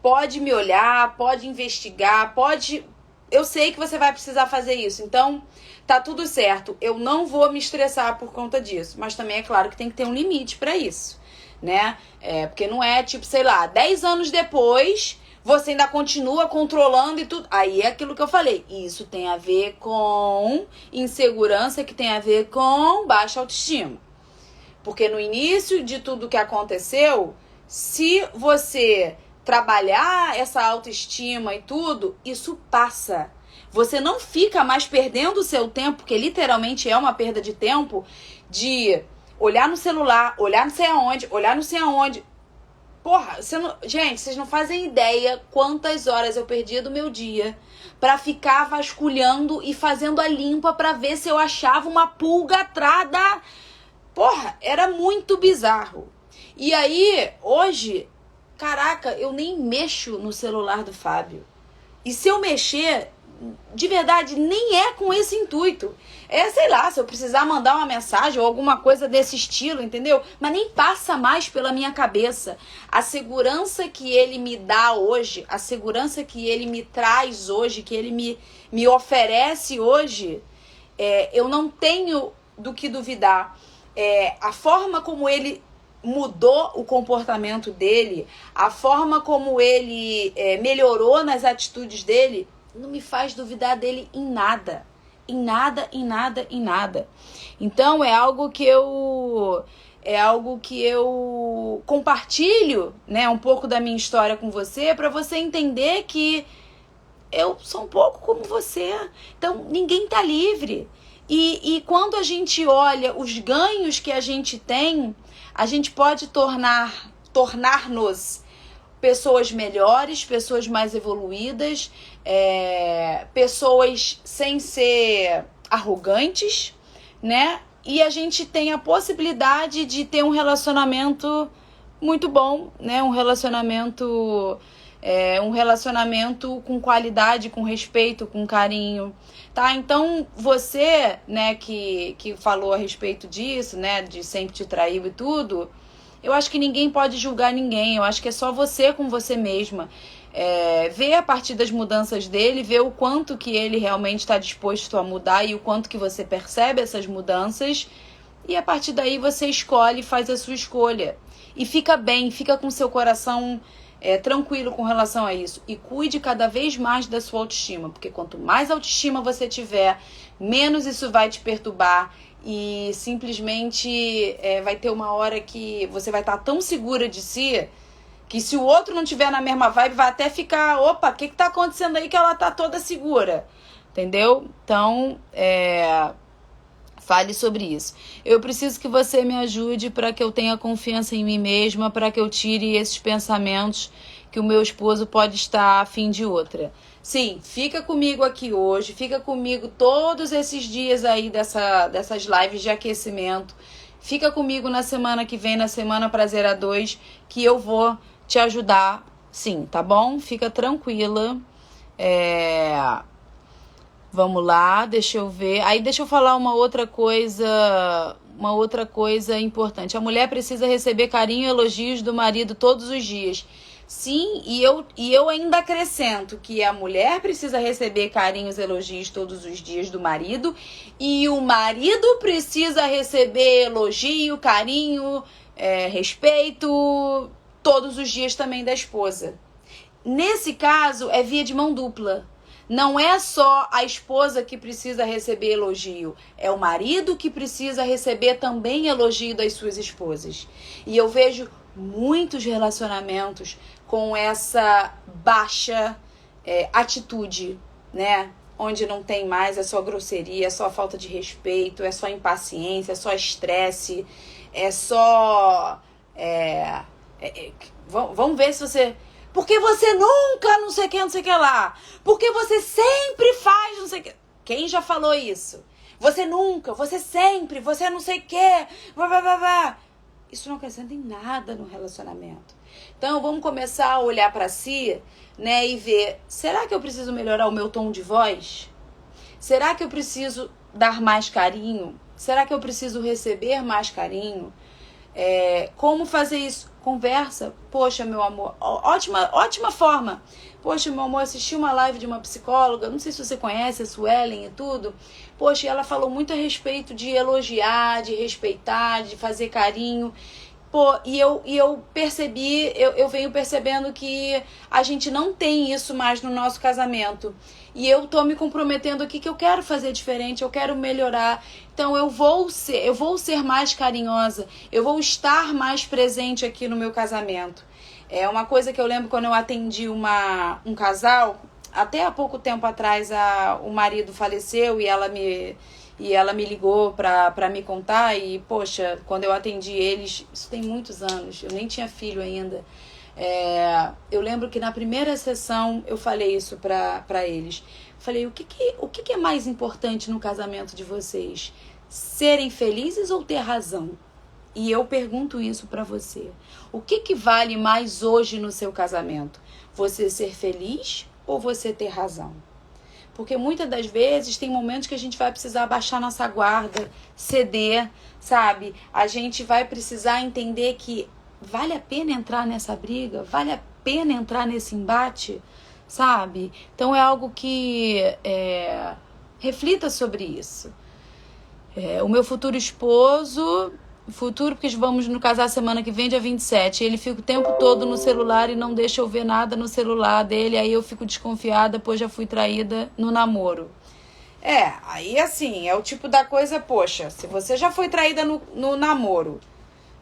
pode me olhar, pode investigar, eu sei que você vai precisar fazer isso, então tá tudo certo, eu não vou me estressar por conta disso, mas também é claro que tem que ter um limite pra isso, né? Porque não é sei lá, 10 anos depois você ainda continua controlando e tudo. Aí é aquilo que eu falei, isso tem a ver com insegurança, que tem a ver com baixa autoestima. Porque no início de tudo que aconteceu, se você trabalhar essa autoestima e tudo, isso passa. Você não fica mais perdendo o seu tempo, porque literalmente é uma perda de tempo, de olhar no celular, olhar não sei aonde. Porra, gente, vocês não fazem ideia quantas horas eu perdia do meu dia pra ficar vasculhando e fazendo a limpa pra ver se eu achava uma pulga atrás da... Porra, era muito bizarro. E aí, hoje, caraca, eu nem mexo no celular do Fábio. E se eu mexer, de verdade, nem é com esse intuito. Sei lá, se eu precisar mandar uma mensagem ou alguma coisa desse estilo, entendeu? Mas nem passa mais pela minha cabeça. A segurança que ele me dá hoje, a segurança que ele me traz hoje, que ele me oferece hoje, eu não tenho do que duvidar. A forma como ele mudou o comportamento dele, a forma como ele melhorou nas atitudes dele, não me faz duvidar dele em nada. Em nada. Então é algo que eu compartilho, né, um pouco da minha história com você, para você entender que eu sou um pouco como você. Então ninguém tá livre. E quando a gente olha os ganhos que a gente tem, a gente pode tornar-nos pessoas melhores, pessoas mais evoluídas, pessoas sem ser arrogantes, né? E a gente tem a possibilidade de ter um relacionamento muito bom, né? Um relacionamento com qualidade, com respeito, com carinho, tá? Então, você, né, que falou a respeito disso, né, de sempre te traiu e tudo, eu acho que ninguém pode julgar ninguém, eu acho que é só você com você mesma. Ver a partir das mudanças dele, ver o quanto que ele realmente está disposto a mudar e o quanto que você percebe essas mudanças, e a partir daí você escolhe, faz a sua escolha. E fica bem, fica com seu coração tranquilo com relação a isso. E cuide cada vez mais da sua autoestima, porque quanto mais autoestima você tiver, menos isso vai te perturbar. E simplesmente vai ter uma hora que você vai estar tão segura de si, que se o outro não tiver na mesma vibe, vai até ficar, opa, o que tá acontecendo aí que ela tá toda segura? Entendeu? Então, fale sobre isso. Eu preciso que você me ajude para que eu tenha confiança em mim mesma, para que eu tire esses pensamentos que o meu esposo pode estar a fim de outra. Sim, fica comigo aqui hoje, fica comigo todos esses dias aí dessas lives de aquecimento. Fica comigo na semana que vem, na Semana Prazer 2, que eu vou te ajudar, sim, tá bom? Fica tranquila. Vamos lá, deixa eu ver. Aí deixa eu falar uma outra coisa importante. A mulher precisa receber carinho e elogios do marido todos os dias. Sim, e eu ainda acrescento que a mulher precisa receber carinhos e elogios todos os dias do marido, e o marido precisa receber elogio, carinho, respeito todos os dias também da esposa. Nesse caso, é via de mão dupla. Não é só a esposa que precisa receber elogio, é o marido que precisa receber também elogio das suas esposas. E eu vejo muitos relacionamentos com essa baixa atitude, né? Onde não tem mais, é só grosseria, é só falta de respeito, é só impaciência, é só estresse, é só... vamos ver se você... Porque você nunca não sei o que, não sei o que lá. Porque você sempre faz não sei o que. Quem já falou isso? Você nunca, você sempre, você não sei o que. Isso não acrescenta em nada no relacionamento. Então vamos começar a olhar para si, né, e ver, será que eu preciso melhorar o meu tom de voz? Será que eu preciso dar mais carinho? Será que eu preciso receber mais carinho? Como fazer isso? Conversa. Poxa, meu amor, ótima forma. Poxa, meu amor, assisti uma live de uma psicóloga, não sei se você conhece a Suelen e tudo. Poxa, ela falou muito a respeito de elogiar, de respeitar, de fazer carinho. Pô, e eu percebi, eu venho percebendo que a gente não tem isso mais no nosso casamento. E eu tô me comprometendo aqui que eu quero fazer diferente, eu quero melhorar. Então eu vou ser mais carinhosa, eu vou estar mais presente aqui no meu casamento. É uma coisa que eu lembro quando eu atendi um casal, até há pouco tempo atrás o marido faleceu e ela me ligou pra me contar. E, poxa, quando eu atendi eles, isso tem muitos anos, eu nem tinha filho ainda. Eu lembro que na primeira sessão eu falei isso pra eles. Falei, o que é mais importante no casamento de vocês? Serem felizes ou ter razão? E eu pergunto isso pra você. O que vale mais hoje no seu casamento? Você ser feliz ou você ter razão? Porque muitas das vezes tem momentos que a gente vai precisar baixar nossa guarda, ceder, sabe? A gente vai precisar entender que vale a pena entrar nessa briga, vale a pena entrar nesse embate, sabe? Então é algo que reflita sobre isso. O meu futuro esposo... Futuro, porque vamos nos casar semana que vem, dia 27. Ele fica o tempo todo no celular e não deixa eu ver nada no celular dele. Aí eu fico desconfiada, pois já fui traída no namoro. Aí assim, é o tipo da coisa, poxa, se você já foi traída no namoro,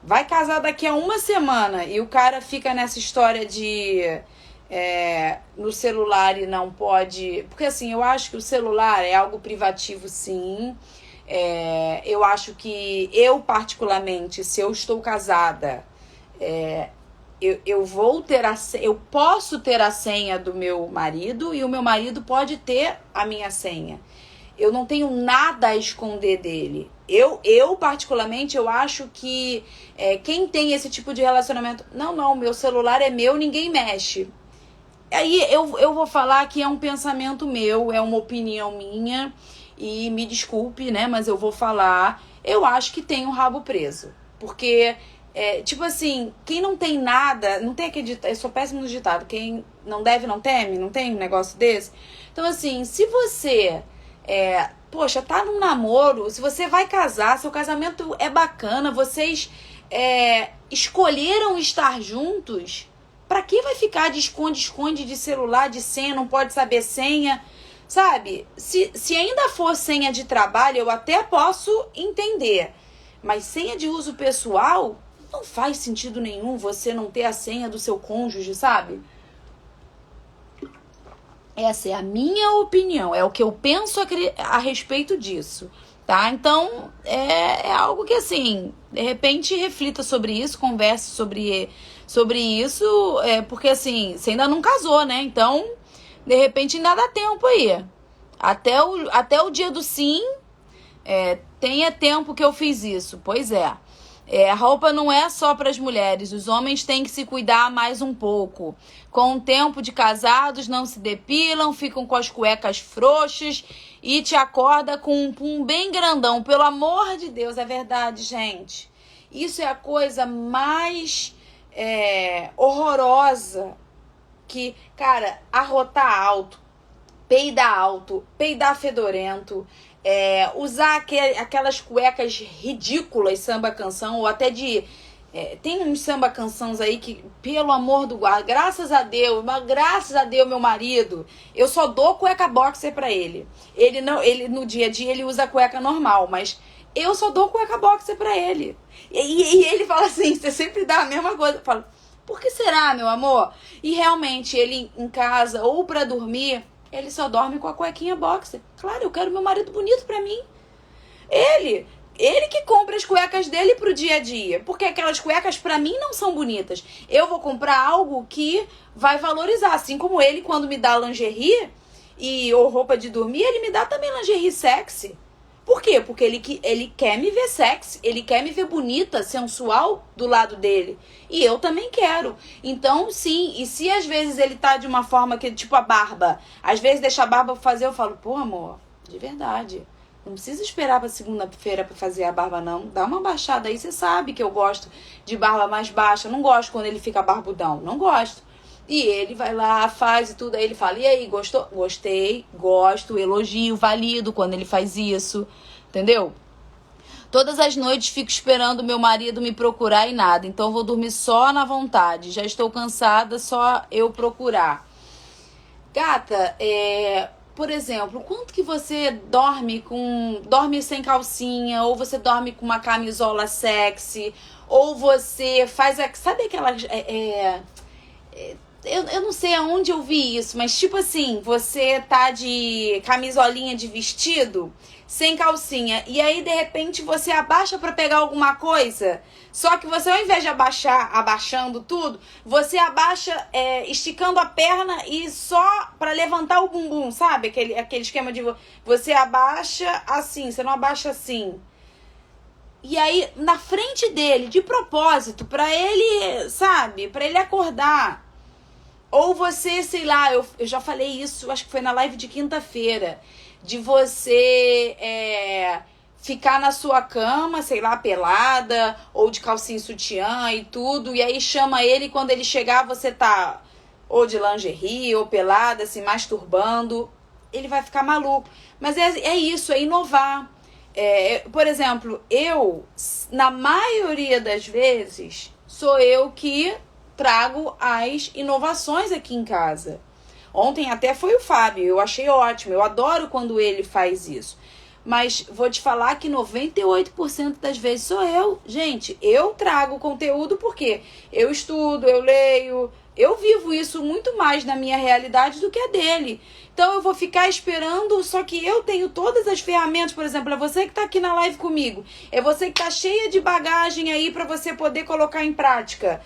vai casar daqui a uma semana e o cara fica nessa história de no celular e não pode... Porque assim, eu acho que o celular é algo privativo, sim. Eu acho que eu particularmente, se eu estou casada, eu posso ter a senha do meu marido e o meu marido pode ter a minha senha. Eu não tenho nada a esconder dele. Eu particularmente, eu acho que quem tem esse tipo de relacionamento, não, meu celular é meu, ninguém mexe. Aí eu vou falar que é um pensamento meu, é uma opinião minha. E me desculpe, né, mas eu vou falar, eu acho que tem um rabo preso. Porque, tipo assim, quem não tem nada, não tem aquele ditado, eu sou péssimo no ditado, quem não deve não teme, não tem um negócio desse? Então, assim, se você, poxa, tá num namoro, se você vai casar, seu casamento é bacana, vocês escolheram estar juntos, pra que vai ficar de esconde-esconde de celular, de senha, não pode saber senha? Sabe, se ainda for senha de trabalho, eu até posso entender. Mas senha de uso pessoal, não faz sentido nenhum você não ter a senha do seu cônjuge, sabe? Essa é a minha opinião, é o que eu penso a respeito disso, tá? Então, é algo que, assim, de repente reflita sobre isso, converse sobre isso, porque, assim, você ainda não casou, né? Então... De repente ainda dá tempo aí. Até o dia do sim, tenha tempo que eu fiz isso. Pois é. A roupa não é só para as mulheres. Os homens têm que se cuidar mais um pouco. Com o tempo de casados, não se depilam, ficam com as cuecas frouxas e te acorda com um pum bem grandão. Pelo amor de Deus, é verdade, gente. Isso é a coisa mais horrorosa. Que, cara, arrotar alto, peidar fedorento, usar aquelas cuecas ridículas samba canção, ou até de Tem uns samba canções aí que, pelo amor do guarda, graças a Deus, meu marido, eu só dou cueca boxer pra ele. Ele no dia a dia ele usa cueca normal, mas eu só dou cueca boxer pra ele. E ele fala assim, você sempre dá a mesma coisa. Eu falo, por que será, meu amor? E realmente, ele em casa ou pra dormir, ele só dorme com a cuequinha boxer. Claro, eu quero meu marido bonito pra mim. Ele que compra as cuecas dele pro dia a dia. Porque aquelas cuecas pra mim não são bonitas. Eu vou comprar algo que vai valorizar. Assim como ele, quando me dá lingerie ou roupa de dormir, ele me dá também lingerie sexy. Por quê? Porque ele quer me ver sexy. Ele quer me ver bonita, sensual do lado dele. E eu também quero. Então, sim. E se às vezes ele tá de uma forma que, tipo a barba. Às vezes deixa a barba fazer, eu falo, pô, amor, de verdade. Não precisa esperar pra segunda-feira pra fazer a barba, não. Dá uma baixada aí. Você sabe que eu gosto de barba mais baixa. Não gosto quando ele fica barbudão. Não gosto. E ele vai lá, faz e tudo. Aí ele fala, e aí, gostou? Gostei, gosto, elogio, valido quando ele faz isso. Entendeu? Todas as noites fico esperando meu marido me procurar e nada. Então vou dormir só na vontade. Já estou cansada, só eu procurar. Gata, por exemplo, quanto que você dorme sem calcinha, ou você dorme com uma camisola sexy, ou você faz sabe aquela eu não sei aonde eu vi isso, mas tipo assim, você tá de camisolinha de vestido, sem calcinha, e aí de repente você abaixa pra pegar alguma coisa, só que você ao invés de abaixando tudo, você abaixa esticando a perna e só pra levantar o bumbum, sabe? Aquele esquema de você abaixa assim, você não abaixa assim. E aí, na frente dele, de propósito, pra ele, sabe? Pra ele acordar. Ou você, sei lá, eu já falei isso, acho que foi na live de quinta-feira, de você ficar na sua cama, sei lá, pelada, ou de calcinha e sutiã e tudo, e aí chama ele, e quando ele chegar você tá ou de lingerie, ou pelada, se masturbando, ele vai ficar maluco. Mas é isso, é inovar. Por exemplo, na maioria das vezes, sou eu que trago as inovações aqui em casa. Ontem até foi o Fábio, eu achei ótimo, eu adoro quando ele faz isso. Mas vou te falar que 98% das vezes sou eu. Gente, eu trago conteúdo porque eu estudo, eu leio, eu vivo isso muito mais na minha realidade do que a dele. Então eu vou ficar esperando, só que eu tenho todas as ferramentas, por exemplo, é você que tá aqui na live comigo, é você que tá cheia de bagagem aí para você poder colocar em prática.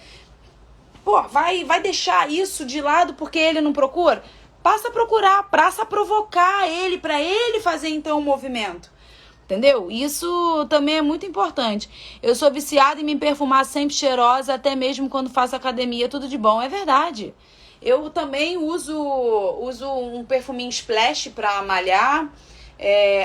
Pô, vai deixar isso de lado porque ele não procura? Passa a procurar, passa a provocar ele, para ele fazer então o movimento. Entendeu? Isso também é muito importante. Eu sou viciada em me perfumar sempre cheirosa, até mesmo quando faço academia, tudo de bom. É verdade. Eu também uso um perfuminho Splash para malhar.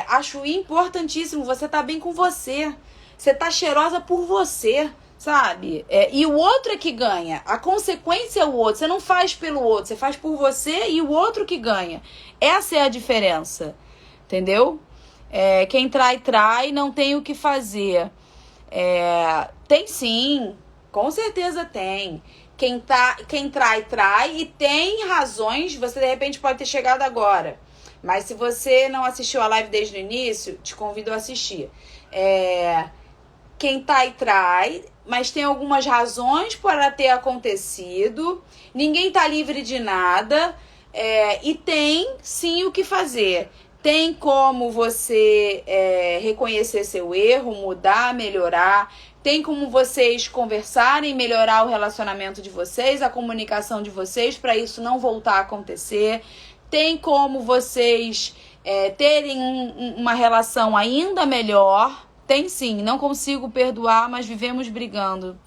Acho importantíssimo. Você tá bem com você. Você tá cheirosa por você. Sabe? E o outro é que ganha. A consequência é o outro. Você não faz pelo outro, você faz por você e o outro que ganha. Essa é a diferença. Entendeu? Quem trai, não tem o que fazer. Tem sim. Com certeza tem. Quem trai e tem razões. Você de repente pode ter chegado agora. Mas se você não assistiu a live desde o início, te convido a assistir. Quem trai, mas tem algumas razões para ter acontecido. Ninguém tá livre de nada. E tem sim o que fazer. Tem como você reconhecer seu erro, mudar, melhorar. Tem como vocês conversarem, melhorar o relacionamento de vocês, a comunicação de vocês, para isso não voltar a acontecer. Tem como vocês terem uma relação ainda melhor. Tem sim, não consigo perdoar, mas vivemos brigando.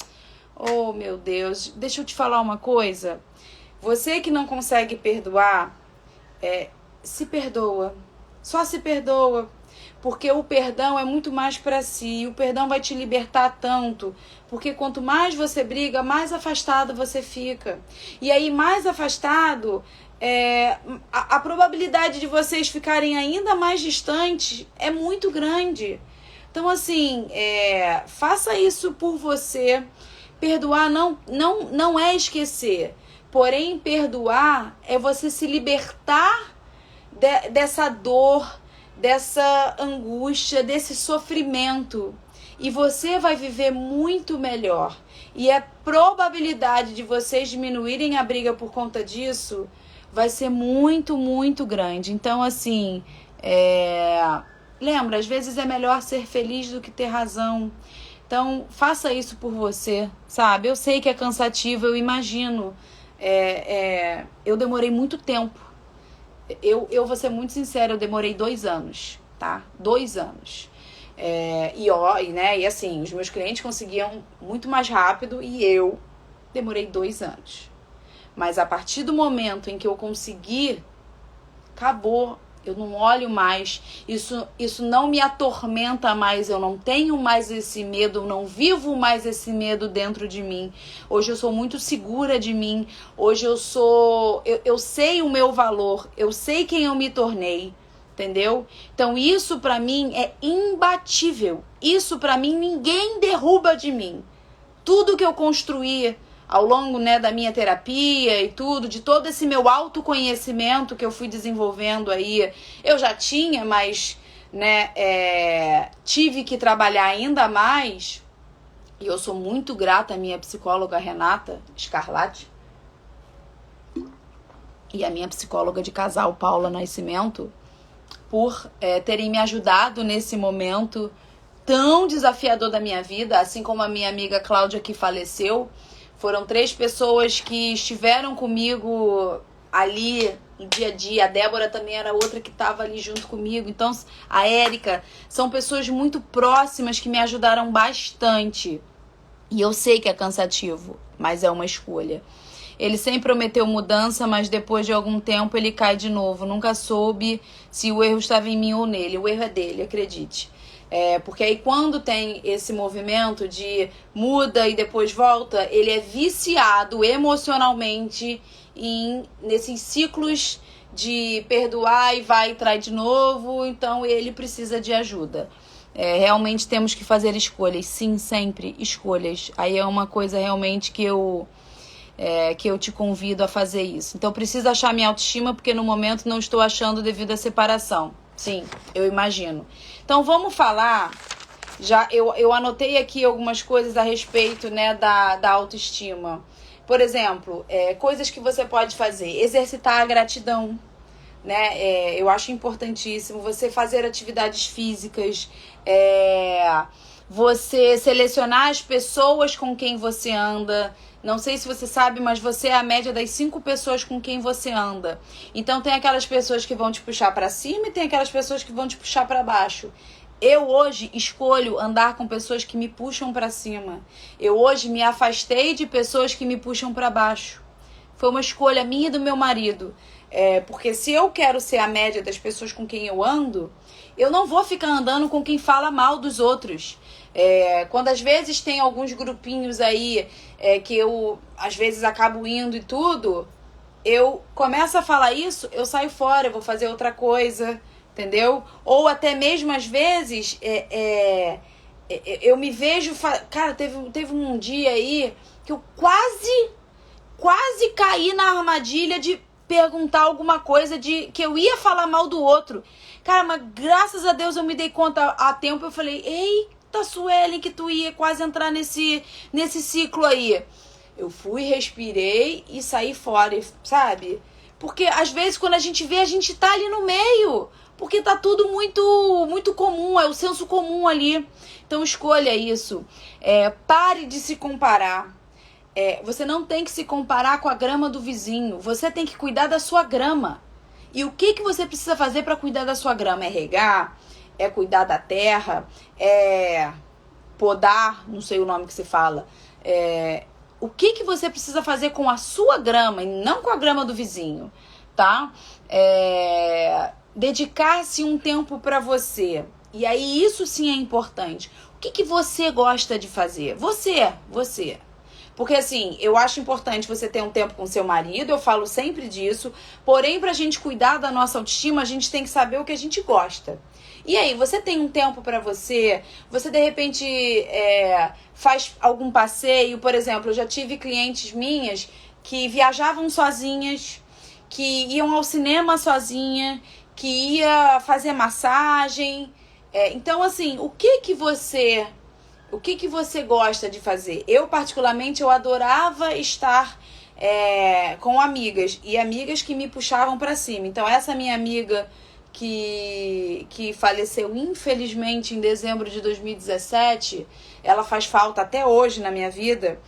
Oh, meu Deus, deixa eu te falar uma coisa. Você que não consegue perdoar, se perdoa. Só se perdoa. Porque o perdão é muito mais para si. O perdão vai te libertar tanto. Porque quanto mais você briga, mais afastado você fica. E aí, mais afastado, a probabilidade de vocês ficarem ainda mais distantes é muito grande. Então, assim, faça isso por você. perdoar não é esquecer. Porém, perdoar é você se libertar dessa dor, dessa angústia, desse sofrimento. E você vai viver muito melhor. E a probabilidade de vocês diminuírem a briga por conta disso vai ser muito, muito grande. Então, assim, lembra, às vezes é melhor ser feliz do que ter razão. Então, faça isso por você, sabe? Eu sei que é cansativo, eu imagino. Eu demorei muito tempo. Eu vou ser muito sincera, eu demorei 2 anos, tá? 2 anos. E assim, os meus clientes conseguiam muito mais rápido e eu demorei 2 anos. Mas a partir do momento em que eu consegui, acabou. Eu não olho mais, isso não me atormenta mais, eu não tenho mais esse medo, eu não vivo mais esse medo dentro de mim. Hoje eu sou muito segura de mim, hoje eu sei o meu valor, eu sei quem eu me tornei, entendeu? Então isso pra mim é imbatível, isso pra mim ninguém derruba de mim. Tudo que eu construí ao longo, da minha terapia e tudo, de todo esse meu autoconhecimento que eu fui desenvolvendo aí, eu já tinha, mas tive que trabalhar ainda mais. E eu sou muito grata à minha psicóloga Renata Scarlatti e à minha psicóloga de casal, Paula Nascimento, por terem me ajudado nesse momento tão desafiador da minha vida, assim como a minha amiga Cláudia, que faleceu. Foram 3 pessoas que estiveram comigo ali no dia a dia. A Débora também era outra que estava ali junto comigo. Então, a Érica, são pessoas muito próximas que me ajudaram bastante. E eu sei que é cansativo, mas é uma escolha. Ele sempre prometeu mudança, mas depois de algum tempo ele cai de novo. Nunca soube se o erro estava em mim ou nele. O erro é dele, acredite. Porque aí quando tem esse movimento de muda e depois volta, ele é viciado emocionalmente nesses ciclos de perdoar e vai e trai de novo, então ele precisa de ajuda. Realmente temos que fazer escolhas, sim, sempre escolhas. Aí é uma coisa realmente que eu te convido a fazer isso. Então preciso achar minha autoestima, porque no momento não estou achando devido à separação. Sim, eu imagino. Então vamos falar, eu anotei aqui algumas coisas a respeito da autoestima. Por exemplo, coisas que você pode fazer. Exercitar a gratidão, eu acho importantíssimo. Você fazer atividades físicas, você selecionar as pessoas com quem você anda. Não sei se você sabe, mas você é a média das 5 pessoas com quem você anda. Então tem aquelas pessoas que vão te puxar para cima e tem aquelas pessoas que vão te puxar para baixo. Eu hoje escolho andar com pessoas que me puxam para cima. Eu hoje me afastei de pessoas que me puxam para baixo. Foi uma escolha minha e do meu marido. Porque se eu quero ser a média das pessoas com quem eu ando, eu não vou ficar andando com quem fala mal dos outros. Quando às vezes tem alguns grupinhos aí que eu às vezes acabo indo e tudo, eu começo a falar isso, eu saio fora, eu vou fazer outra coisa, entendeu? Ou até mesmo às vezes eu me vejo... Cara, teve um dia aí que eu quase caí na armadilha de perguntar alguma coisa que eu ia falar mal do outro. Cara, mas graças a Deus eu me dei conta a tempo. Eu falei, eita, Suelen, que tu ia quase entrar nesse ciclo aí. Eu fui, respirei e saí fora, sabe? Porque às vezes quando a gente vê, a gente tá ali no meio. Porque tá tudo muito, muito comum, é o senso comum ali. Então escolha isso. Pare de se comparar. Você não tem que se comparar com a grama do vizinho. Você tem que cuidar da sua grama. E o que você precisa fazer para cuidar da sua grama? É regar? É cuidar da terra? É podar? Não sei o nome que se fala. O que você precisa fazer com a sua grama e não com a grama do vizinho, tá? Dedicar-se um tempo para você. E aí isso sim é importante. O que você gosta de fazer? Você. Porque assim, eu acho importante você ter um tempo com seu marido, eu falo sempre disso. Porém, pra gente cuidar da nossa autoestima, a gente tem que saber o que a gente gosta. E aí, você tem um tempo pra você? Você, de repente, faz algum passeio? Por exemplo, eu já tive clientes minhas que viajavam sozinhas, que iam ao cinema sozinha, que ia fazer massagem. Então, assim, o que você gosta de fazer? Eu, particularmente, eu adorava estar com amigas. E amigas que me puxavam pra cima. Então, essa minha amiga que faleceu, infelizmente, em dezembro de 2017, ela faz falta até hoje na minha vida.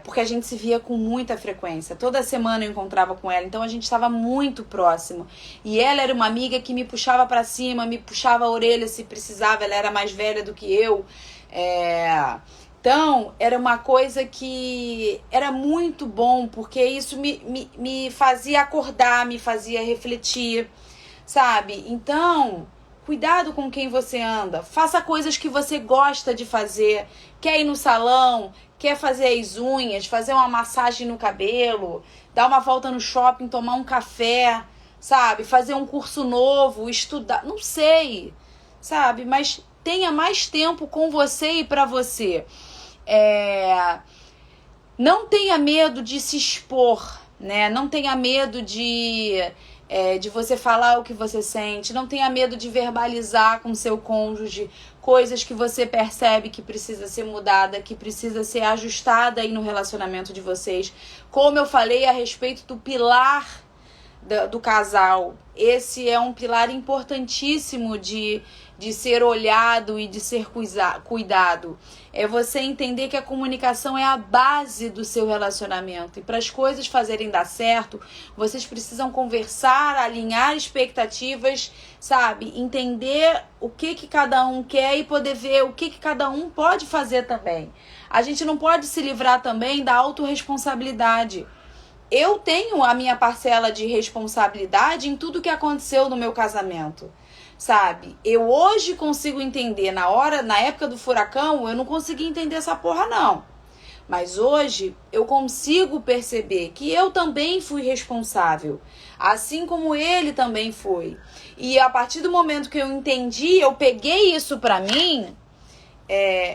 Porque a gente se via com muita frequência. Toda semana eu encontrava com ela, então a gente estava muito próximo. E ela era uma amiga que me puxava pra cima, me puxava a orelha se precisava. Ela era mais velha do que eu. Então, era uma coisa que era muito bom, porque isso me fazia acordar, me fazia refletir, sabe? Então, cuidado com quem você anda. Faça coisas que você gosta de fazer. Quer ir no salão? Quer fazer as unhas? Fazer uma massagem no cabelo? Dar uma volta no shopping? Tomar um café? Sabe? Fazer um curso novo? Estudar? Não sei, sabe? Mas tenha mais tempo com você e pra você. Não tenha medo de se expor, né? Não tenha medo de você falar o que você sente. Não tenha medo de verbalizar com seu cônjuge coisas que você percebe que precisa ser mudada, que precisa ser ajustada aí no relacionamento de vocês. Como eu falei a respeito do pilar do casal, esse é um pilar importantíssimo de ser olhado e de ser cuidado. É você entender que a comunicação é a base do seu relacionamento. E para as coisas fazerem dar certo, vocês precisam conversar, alinhar expectativas, sabe? Entender o que cada um quer e poder ver o que cada um pode fazer também. A gente não pode se livrar também da autorresponsabilidade. Eu tenho a minha parcela de responsabilidade em tudo que aconteceu no meu casamento, sabe? Eu hoje consigo entender, na época do furacão, eu não conseguia entender essa porra, não. Mas hoje eu consigo perceber que eu também fui responsável, assim como ele também foi. E a partir do momento que eu entendi, eu peguei isso pra mim,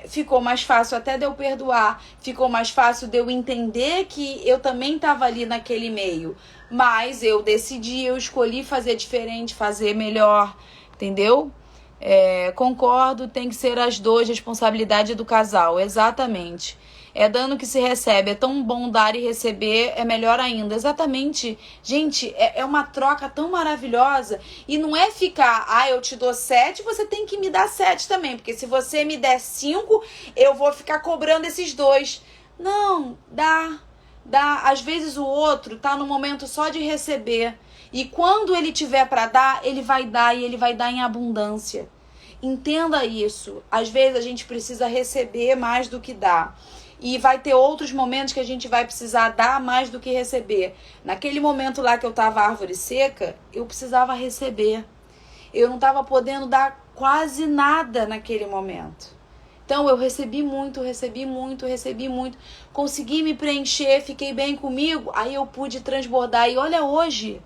ficou mais fácil até de eu perdoar, ficou mais fácil de eu entender que eu também estava ali naquele meio. Mas eu decidi, eu escolhi fazer diferente, fazer melhor, entendeu? Concordo, tem que ser as duas, responsabilidade do casal, exatamente. Dando que se recebe, é tão bom dar e receber, é melhor ainda. Exatamente. Gente, é uma troca tão maravilhosa. E não é ficar, eu te dou 7, você tem que me dar 7 também. Porque se você me der 5, eu vou ficar cobrando esses 2. Não, dá. Às vezes o outro tá no momento só de receber. E quando ele tiver para dar, ele vai dar e ele vai dar em abundância. Entenda isso. Às vezes a gente precisa receber mais do que dar. E vai ter outros momentos que a gente vai precisar dar mais do que receber. Naquele momento lá que eu tava árvore seca, eu precisava receber. Eu não tava podendo dar quase nada naquele momento. Então eu recebi muito. Consegui me preencher, fiquei bem comigo. Aí eu pude transbordar. E olha hoje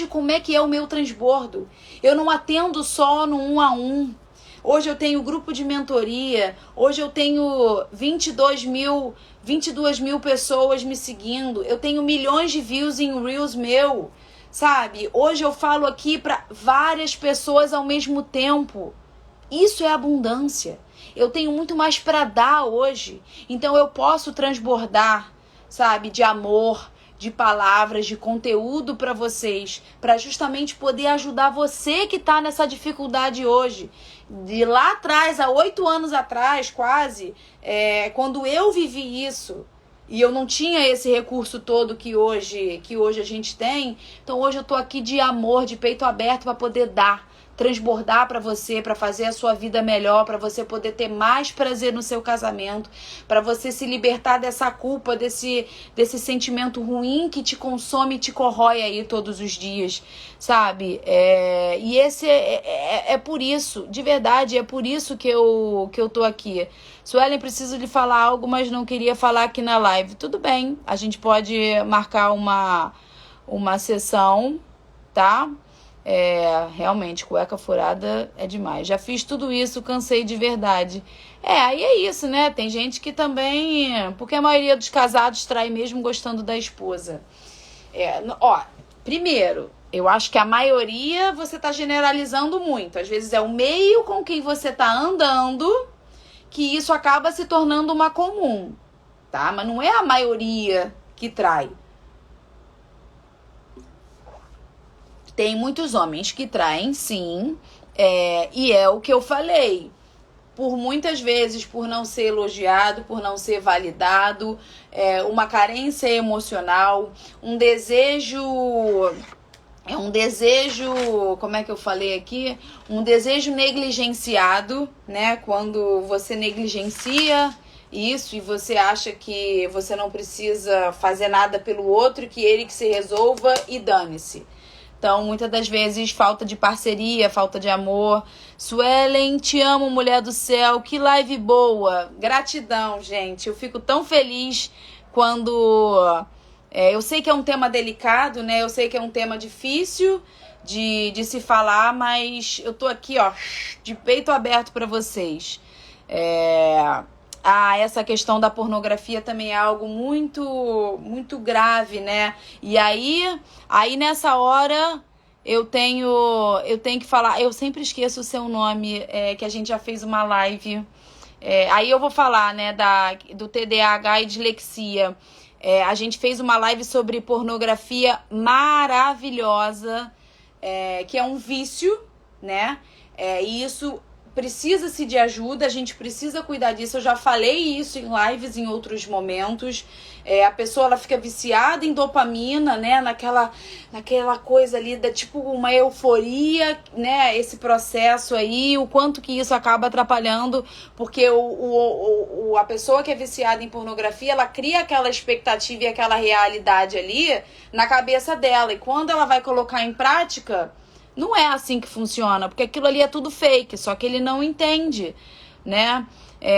como é que é o meu transbordo. Eu não atendo só no 1 a 1. Hoje eu tenho grupo de mentoria, hoje eu tenho 22 mil pessoas me seguindo, eu tenho milhões de views em Reels meu, sabe? Hoje eu falo aqui para várias pessoas ao mesmo tempo. Isso é abundância. Eu tenho muito mais para dar hoje, então eu posso transbordar, sabe? De amor, de palavras, de conteúdo para vocês, para justamente poder ajudar você que está nessa dificuldade hoje. De lá atrás, há 8 anos atrás, quase, quando eu vivi isso, e eu não tinha esse recurso todo que hoje a gente tem, então hoje eu tô aqui de amor, de peito aberto para poder dar, transbordar para você, para fazer a sua vida melhor, para você poder ter mais prazer no seu casamento, para você se libertar dessa culpa, desse sentimento ruim que te consome e te corrói aí todos os dias, sabe? E esse é por isso, de verdade, é por isso que eu tô aqui. Suelen, preciso lhe falar algo, mas não queria falar aqui na live. Tudo bem, a gente pode marcar uma sessão, tá? Realmente, cueca furada é demais. Já fiz tudo isso, cansei de verdade. Aí é isso, né? Tem gente que também... Porque a maioria dos casados trai mesmo gostando da esposa. Primeiro, eu acho que a maioria você tá generalizando muito. Às vezes é o meio com quem você tá andando que isso acaba se tornando uma comum, tá? Mas não é a maioria que trai. Tem muitos homens que traem, sim, e é o que eu falei. Por muitas vezes, por não ser elogiado, por não ser validado, uma carência emocional, um desejo, como é que eu falei aqui? Um desejo negligenciado, né? Quando você negligencia isso e você acha que você não precisa fazer nada pelo outro, que ele que se resolva e dane-se. Então, muitas das vezes, falta de parceria, falta de amor. Suelen, te amo, mulher do céu. Que live boa. Gratidão, gente. Eu fico tão feliz quando... eu sei que é um tema delicado, né? Eu sei que é um tema difícil de se falar, mas eu tô aqui, ó, de peito aberto para vocês. Essa questão da pornografia também é algo muito, muito grave, né? E aí nessa hora eu tenho que falar, eu sempre esqueço o seu nome, que a gente já fez uma live. Aí eu vou falar, né, do TDAH e dislexia. A gente fez uma live sobre pornografia maravilhosa, que é um vício, né? E isso precisa-se de ajuda, a gente precisa cuidar disso. Eu já falei isso em lives em outros momentos. A pessoa ela fica viciada em dopamina, né? Naquela coisa ali, tipo uma euforia, né? Esse processo aí, o quanto que isso acaba atrapalhando, porque a pessoa que é viciada em pornografia, ela cria aquela expectativa e aquela realidade ali na cabeça dela. E quando ela vai colocar em prática, não é assim que funciona, porque aquilo ali é tudo fake, só que ele não entende, né?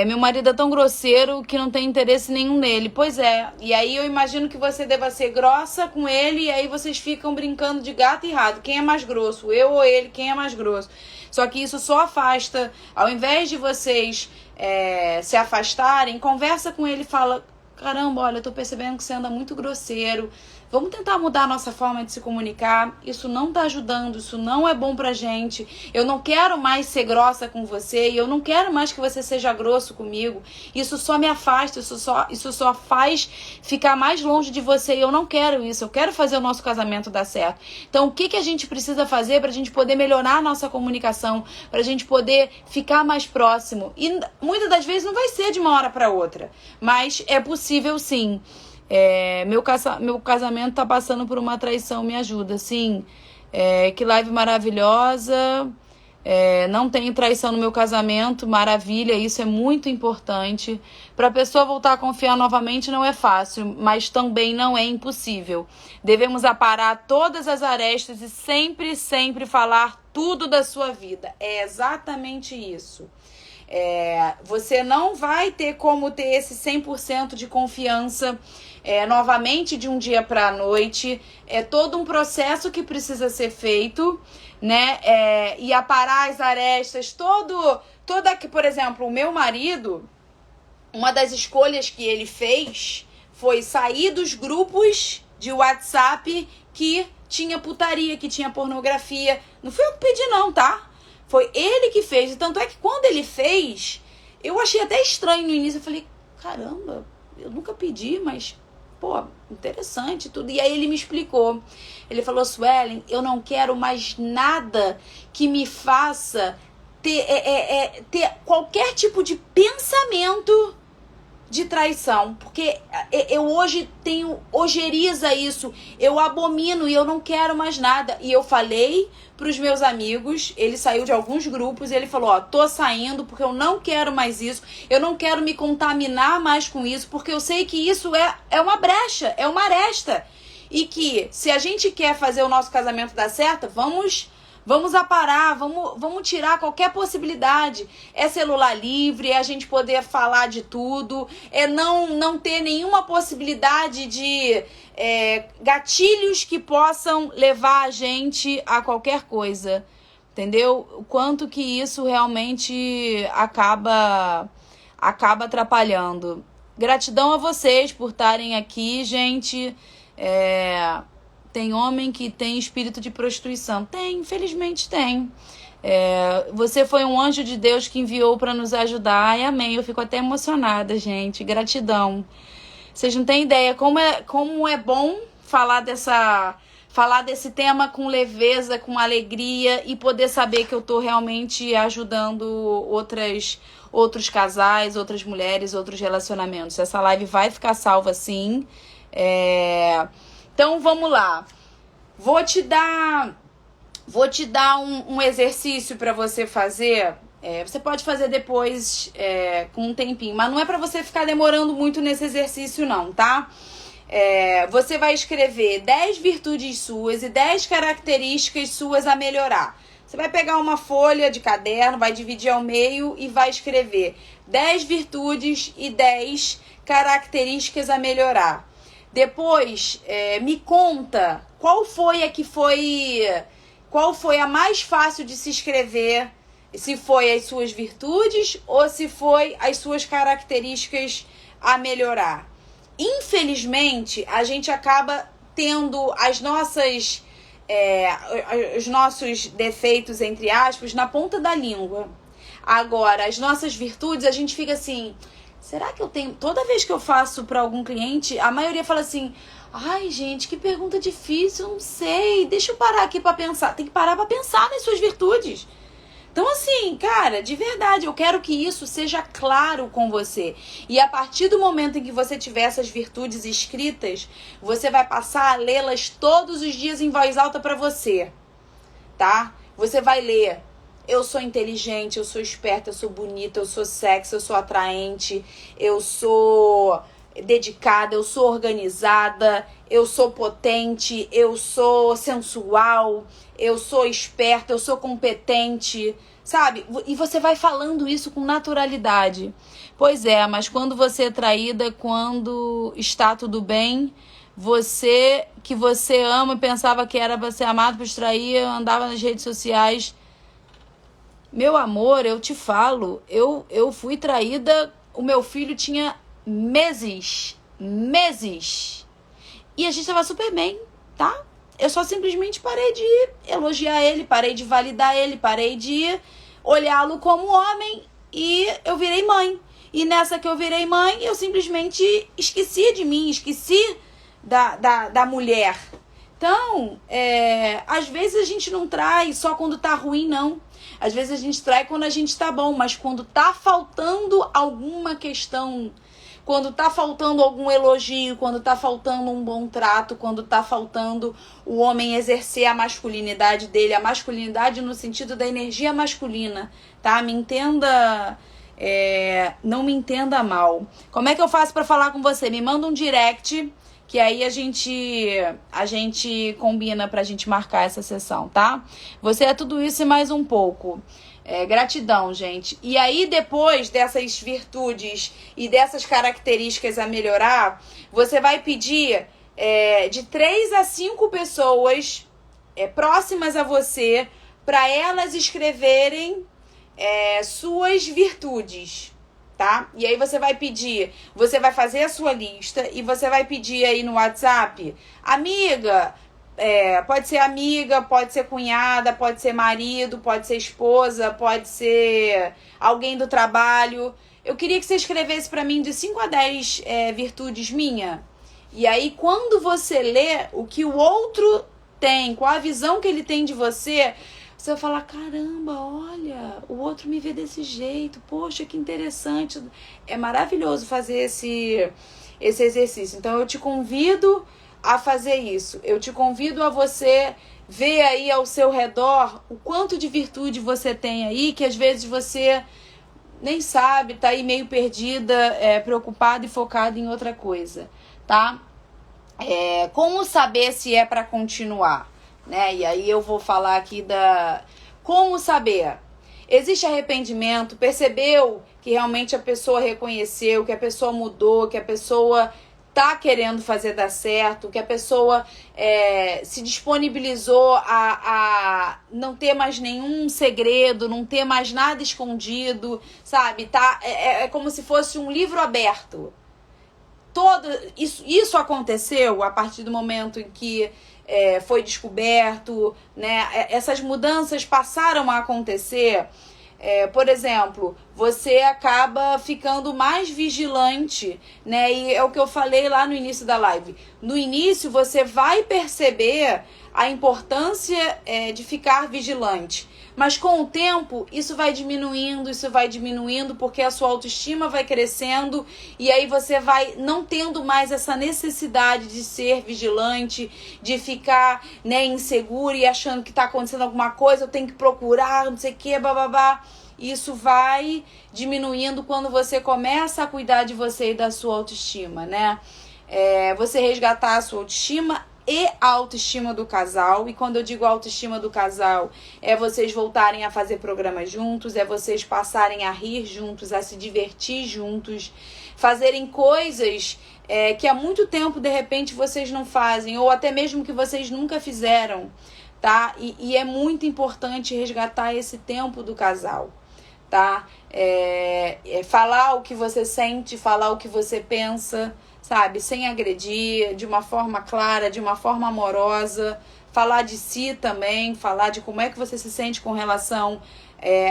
Meu marido é tão grosseiro que não tem interesse nenhum nele. Pois é, e aí eu imagino que você deva ser grossa com ele, e aí vocês ficam brincando de gato e rato. Quem é mais grosso, eu ou ele, quem é mais grosso? Só que isso só afasta. Ao invés de vocês se afastarem, conversa com ele e fala: caramba, olha, eu tô percebendo que você anda muito grosseiro. Vamos tentar mudar a nossa forma de se comunicar. Isso não tá ajudando, isso não é bom pra gente. Eu não quero mais ser grossa com você e eu não quero mais que você seja grosso comigo. Isso só me afasta, isso só faz ficar mais longe de você e eu não quero isso. Eu quero fazer o nosso casamento dar certo. Então, o que a gente precisa fazer pra gente poder melhorar a nossa comunicação, pra gente poder ficar mais próximo? E muitas das vezes não vai ser de uma hora pra outra, mas é possível sim. Meu casamento tá passando por uma traição, me ajuda, sim. Que live maravilhosa. Não tenho traição no meu casamento, maravilha, isso é muito importante. Para a pessoa voltar a confiar novamente não é fácil, mas também não é impossível. Devemos aparar todas as arestas e sempre, sempre falar tudo da sua vida. É exatamente isso. Você não vai ter como ter esse 100% de confiança novamente de um dia para a noite. É todo um processo que precisa ser feito, né? E aparar as arestas, por exemplo, o meu marido, uma das escolhas que ele fez foi sair dos grupos de WhatsApp que tinha putaria, que tinha pornografia. Não fui eu que pedi não, tá? Foi ele que fez. Tanto é que quando ele fez, eu achei até estranho no início. Eu falei, caramba, eu nunca pedi, mas, pô, interessante tudo. E aí ele me explicou. Ele falou: Suelen, eu não quero mais nada que me faça ter qualquer tipo de pensamento de traição, porque eu hoje tenho ojeriza isso, eu abomino e eu não quero mais nada. E eu falei pros meus amigos, ele saiu de alguns grupos e ele falou: ó, tô saindo porque eu não quero mais isso, eu não quero me contaminar mais com isso, porque eu sei que isso é uma brecha, é uma aresta, e que se a gente quer fazer o nosso casamento dar certo, vamos Vamos aparar, vamos tirar qualquer possibilidade. É celular livre, é a gente poder falar de tudo, é não ter nenhuma possibilidade de gatilhos que possam levar a gente a qualquer coisa. Entendeu? O quanto que isso realmente acaba atrapalhando. Gratidão a vocês por estarem aqui, gente. Tem homem que tem espírito de prostituição. Tem, infelizmente tem. Você foi um anjo de Deus que enviou para nos ajudar. Ai, amém. Eu fico até emocionada, gente. Gratidão. Vocês não têm ideia como é bom falar desse tema com leveza, com alegria e poder saber que eu tô realmente ajudando outros casais, outras mulheres, outros relacionamentos. Essa live vai ficar salva sim. Então vamos lá. Vou te dar um exercício para você fazer. Você pode fazer depois com um tempinho, mas não é para você ficar demorando muito nesse exercício não, tá? Você vai escrever 10 virtudes suas e 10 características suas a melhorar. Você vai pegar uma folha de caderno, vai dividir ao meio e vai escrever 10 virtudes e 10 características a melhorar. Depois, me conta qual foi a mais fácil de se escrever, se foi as suas virtudes ou se foi as suas características a melhorar. Infelizmente, a gente acaba tendo os nossos defeitos, entre aspas, na ponta da língua. Agora, as nossas virtudes, a gente fica assim, será que eu tenho... Toda vez que eu faço para algum cliente, a maioria fala assim, ai, gente, que pergunta difícil, eu não sei, deixa eu parar aqui para pensar. Tem que parar para pensar nas suas virtudes. Então, assim, cara, de verdade, eu quero que isso seja claro com você. E a partir do momento em que você tiver essas virtudes escritas, você vai passar a lê-las todos os dias em voz alta para você, tá? Você vai ler, eu sou inteligente, eu sou esperta, eu sou bonita, eu sou sexy, eu sou atraente, eu sou dedicada, eu sou organizada, eu sou potente, eu sou sensual, eu sou esperta, eu sou competente, sabe? E você vai falando isso com naturalidade. Pois é, mas quando você é traída, quando está tudo bem, você que você ama e pensava que era para ser amado por trair, andava nas redes sociais. Meu amor, eu te falo, eu fui traída, o meu filho tinha meses. E a gente tava super bem, tá? Eu só simplesmente parei de elogiar ele, parei de validar ele, parei de olhá-lo como homem e eu virei mãe. E nessa que eu virei mãe, eu simplesmente esqueci de mim, esqueci da mulher. Então, às vezes a gente não trai só quando tá ruim, não. Às vezes a gente trai quando a gente tá bom, mas quando tá faltando alguma questão, quando tá faltando algum elogio, quando tá faltando um bom trato, quando tá faltando o homem exercer a masculinidade dele, a masculinidade no sentido da energia masculina, tá? Me entenda, não me entenda mal. Como é que eu faço pra falar com você? Me manda um direct, que aí a gente combina pra gente marcar essa sessão, tá? Você é tudo isso e mais um pouco. Gratidão, gente. E aí, depois dessas virtudes e dessas características a melhorar, você vai pedir de 3 a 5 pessoas próximas a você para elas escreverem suas virtudes, tá? E aí você vai fazer a sua lista e você vai pedir aí no WhatsApp, amiga... pode ser amiga, pode ser cunhada, pode ser marido, pode ser esposa, pode ser alguém do trabalho. Eu queria que você escrevesse para mim de 5 a 10 virtudes minha. E aí, quando você lê o que o outro tem, qual a visão que ele tem de você, você vai falar, caramba, olha, o outro me vê desse jeito, poxa, que interessante. É maravilhoso fazer esse exercício. Então, eu te convido a fazer isso. Eu te convido a você ver aí ao seu redor o quanto de virtude você tem aí, que às vezes você nem sabe, tá aí meio perdida, preocupada e focada em outra coisa, tá? Como saber se é para continuar? né? E aí eu vou falar aqui da como saber. Existe arrependimento, percebeu que realmente a pessoa reconheceu, que a pessoa mudou, que a pessoa tá querendo fazer dar certo, que a pessoa se disponibilizou a não ter mais nenhum segredo, não ter mais nada escondido, sabe? Tá, é como se fosse um livro aberto. Isso aconteceu a partir do momento em que foi descoberto, né? Essas mudanças passaram a acontecer. Por exemplo, você acaba ficando mais vigilante, né? E é o que eu falei lá no início da live. No início, você vai perceber a importância de ficar vigilante. Mas com o tempo, isso vai diminuindo, porque a sua autoestima vai crescendo e aí você vai não tendo mais essa necessidade de ser vigilante, de ficar, né, inseguro e achando que está acontecendo alguma coisa, eu tenho que procurar, não sei o que, bababá. Isso vai diminuindo quando você começa a cuidar de você e da sua autoestima, né? Você resgatar a sua autoestima e a autoestima do casal. E quando eu digo autoestima do casal, é vocês voltarem a fazer programas juntos, é vocês passarem a rir juntos, a se divertir juntos, fazerem coisas que há muito tempo, de repente, vocês não fazem, ou até mesmo que vocês nunca fizeram, tá? E é muito importante resgatar esse tempo do casal, tá? Falar o que você sente, falar o que você pensa, sabe? Sem agredir, de uma forma clara, de uma forma amorosa. Falar de si também, falar de como é que você se sente com relação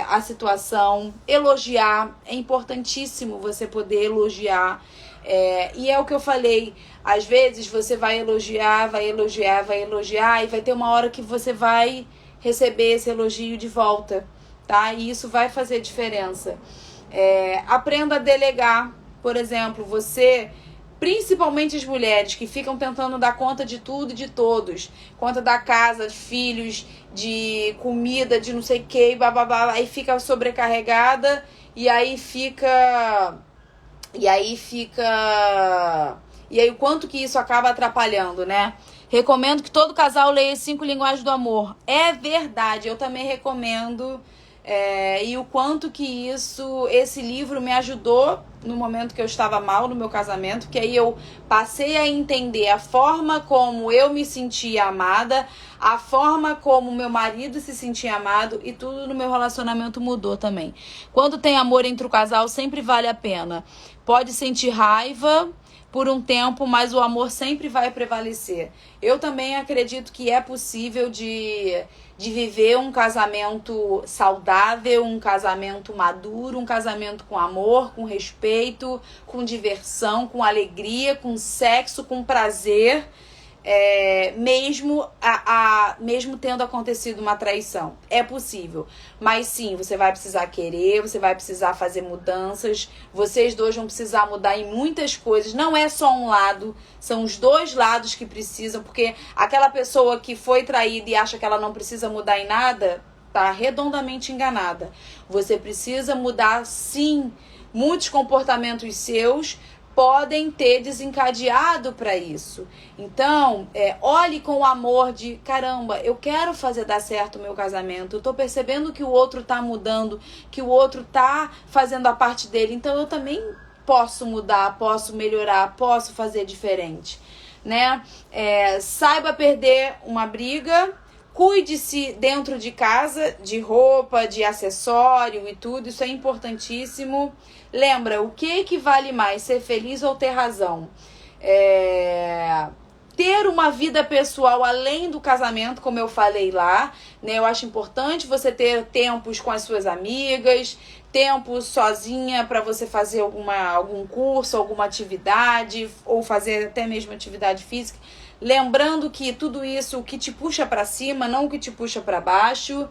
à situação. Elogiar, é importantíssimo você poder elogiar. E é o que eu falei, às vezes você vai elogiar e vai ter uma hora que você vai receber esse elogio de volta, tá? E isso vai fazer diferença. Aprenda a delegar, por exemplo, principalmente as mulheres que ficam tentando dar conta de tudo e de todos, conta da casa, de filhos, de comida, de não sei o que, bababá, aí fica sobrecarregada e aí o quanto que isso acaba atrapalhando, né? Recomendo que todo casal leia 5 Linguagens do Amor. É verdade, eu também recomendo. E o quanto que esse livro me ajudou no momento que eu estava mal no meu casamento, que aí eu passei a entender a forma como eu me sentia amada, a forma como meu marido se sentia amado, e tudo no meu relacionamento mudou também. Quando tem amor entre o casal, sempre vale a pena. Pode sentir raiva por um tempo, mas o amor sempre vai prevalecer. Eu também acredito que é possível de viver um casamento saudável, um casamento maduro, um casamento com amor, com respeito, com diversão, com alegria, com sexo, com prazer, mesmo tendo acontecido uma traição. É possível, mas sim, você vai precisar querer, você vai precisar fazer mudanças, vocês dois vão precisar mudar em muitas coisas, não é só um lado, são os dois lados que precisam, porque aquela pessoa que foi traída e acha que ela não precisa mudar em nada, tá redondamente enganada. Você precisa mudar, sim. Muitos comportamentos seus podem ter desencadeado para isso. Então, olhe com o amor de, caramba, eu quero fazer dar certo o meu casamento, eu tô percebendo que o outro tá mudando, que o outro tá fazendo a parte dele, então eu também posso mudar, posso melhorar, posso fazer diferente, né? Saiba perder uma briga, cuide-se dentro de casa, de roupa, de acessório e tudo, isso é importantíssimo. Lembra, o que vale mais, ser feliz ou ter razão? Ter uma vida pessoal além do casamento, como eu falei lá, né? Eu acho importante você ter tempos com as suas amigas, tempo sozinha para você fazer algum curso, alguma atividade, ou fazer até mesmo atividade física. Lembrando que tudo isso, o que te puxa para cima, não o que te puxa para baixo,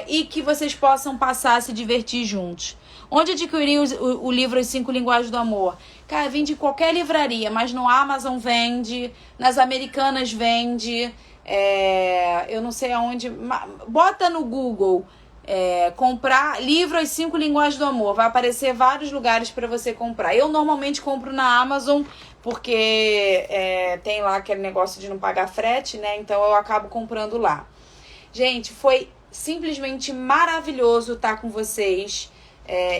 e que vocês possam passar a se divertir juntos. Onde adquirir o livro As 5 Linguagens do Amor? Cara, vende em qualquer livraria, mas no Amazon vende, nas Americanas vende, eu não sei aonde, bota no Google, comprar livro As 5 Linguagens do Amor, vai aparecer vários lugares para você comprar. Eu normalmente compro na Amazon porque tem lá aquele negócio de não pagar frete, né? Então eu acabo comprando lá. Gente, foi simplesmente maravilhoso estar com vocês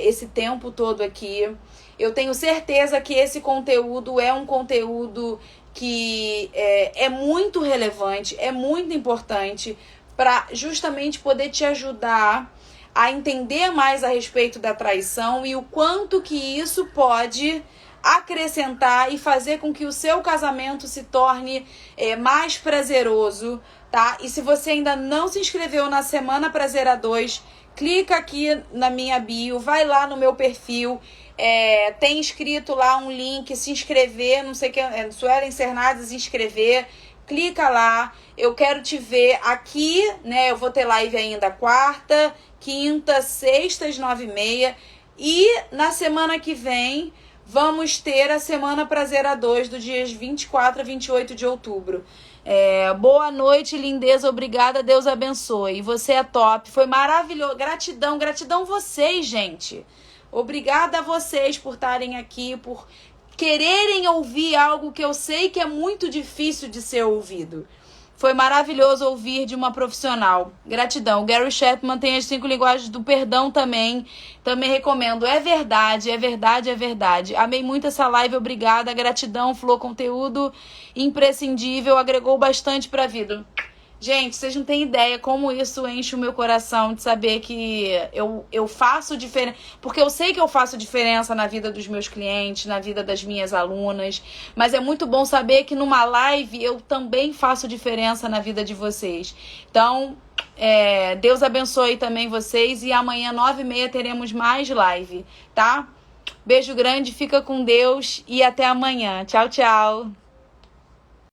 esse tempo todo aqui. Eu tenho certeza que esse conteúdo é um conteúdo que é muito relevante, é muito importante para justamente poder te ajudar a entender mais a respeito da traição e o quanto que isso pode acrescentar e fazer com que o seu casamento se torne mais prazeroso, tá? E se você ainda não se inscreveu na Semana Prazer 2, clica aqui na minha bio, vai lá no meu perfil, tem escrito lá um link, se inscrever, não sei o que, Suelen Cernades, se inscrever, clica lá, eu quero te ver aqui, né? Eu vou ter live ainda quarta, quinta, sexta às 9h30 e na semana que vem vamos ter a Semana Prazer 2 do dias 24 a 28 de outubro. Boa noite, lindeza, obrigada, Deus abençoe. Você é top, foi maravilhoso, gratidão vocês, gente. Obrigada a vocês por estarem aqui, por quererem ouvir algo que eu sei que é muito difícil de ser ouvido. Foi maravilhoso ouvir de uma profissional. Gratidão. O Gary Chapman tem as 5 linguagens do perdão também. Também recomendo. É verdade, é verdade, é verdade. Amei muito essa live, obrigada. Gratidão, Flor, conteúdo imprescindível, agregou bastante pra vida. Gente, vocês não têm ideia como isso enche o meu coração de saber que eu faço diferença. Porque eu sei que eu faço diferença na vida dos meus clientes, na vida das minhas alunas. Mas é muito bom saber que numa live eu também faço diferença na vida de vocês. Então, Deus abençoe também vocês. E amanhã, 9h30, teremos mais live, tá? Beijo grande, fica com Deus e até amanhã. Tchau, tchau.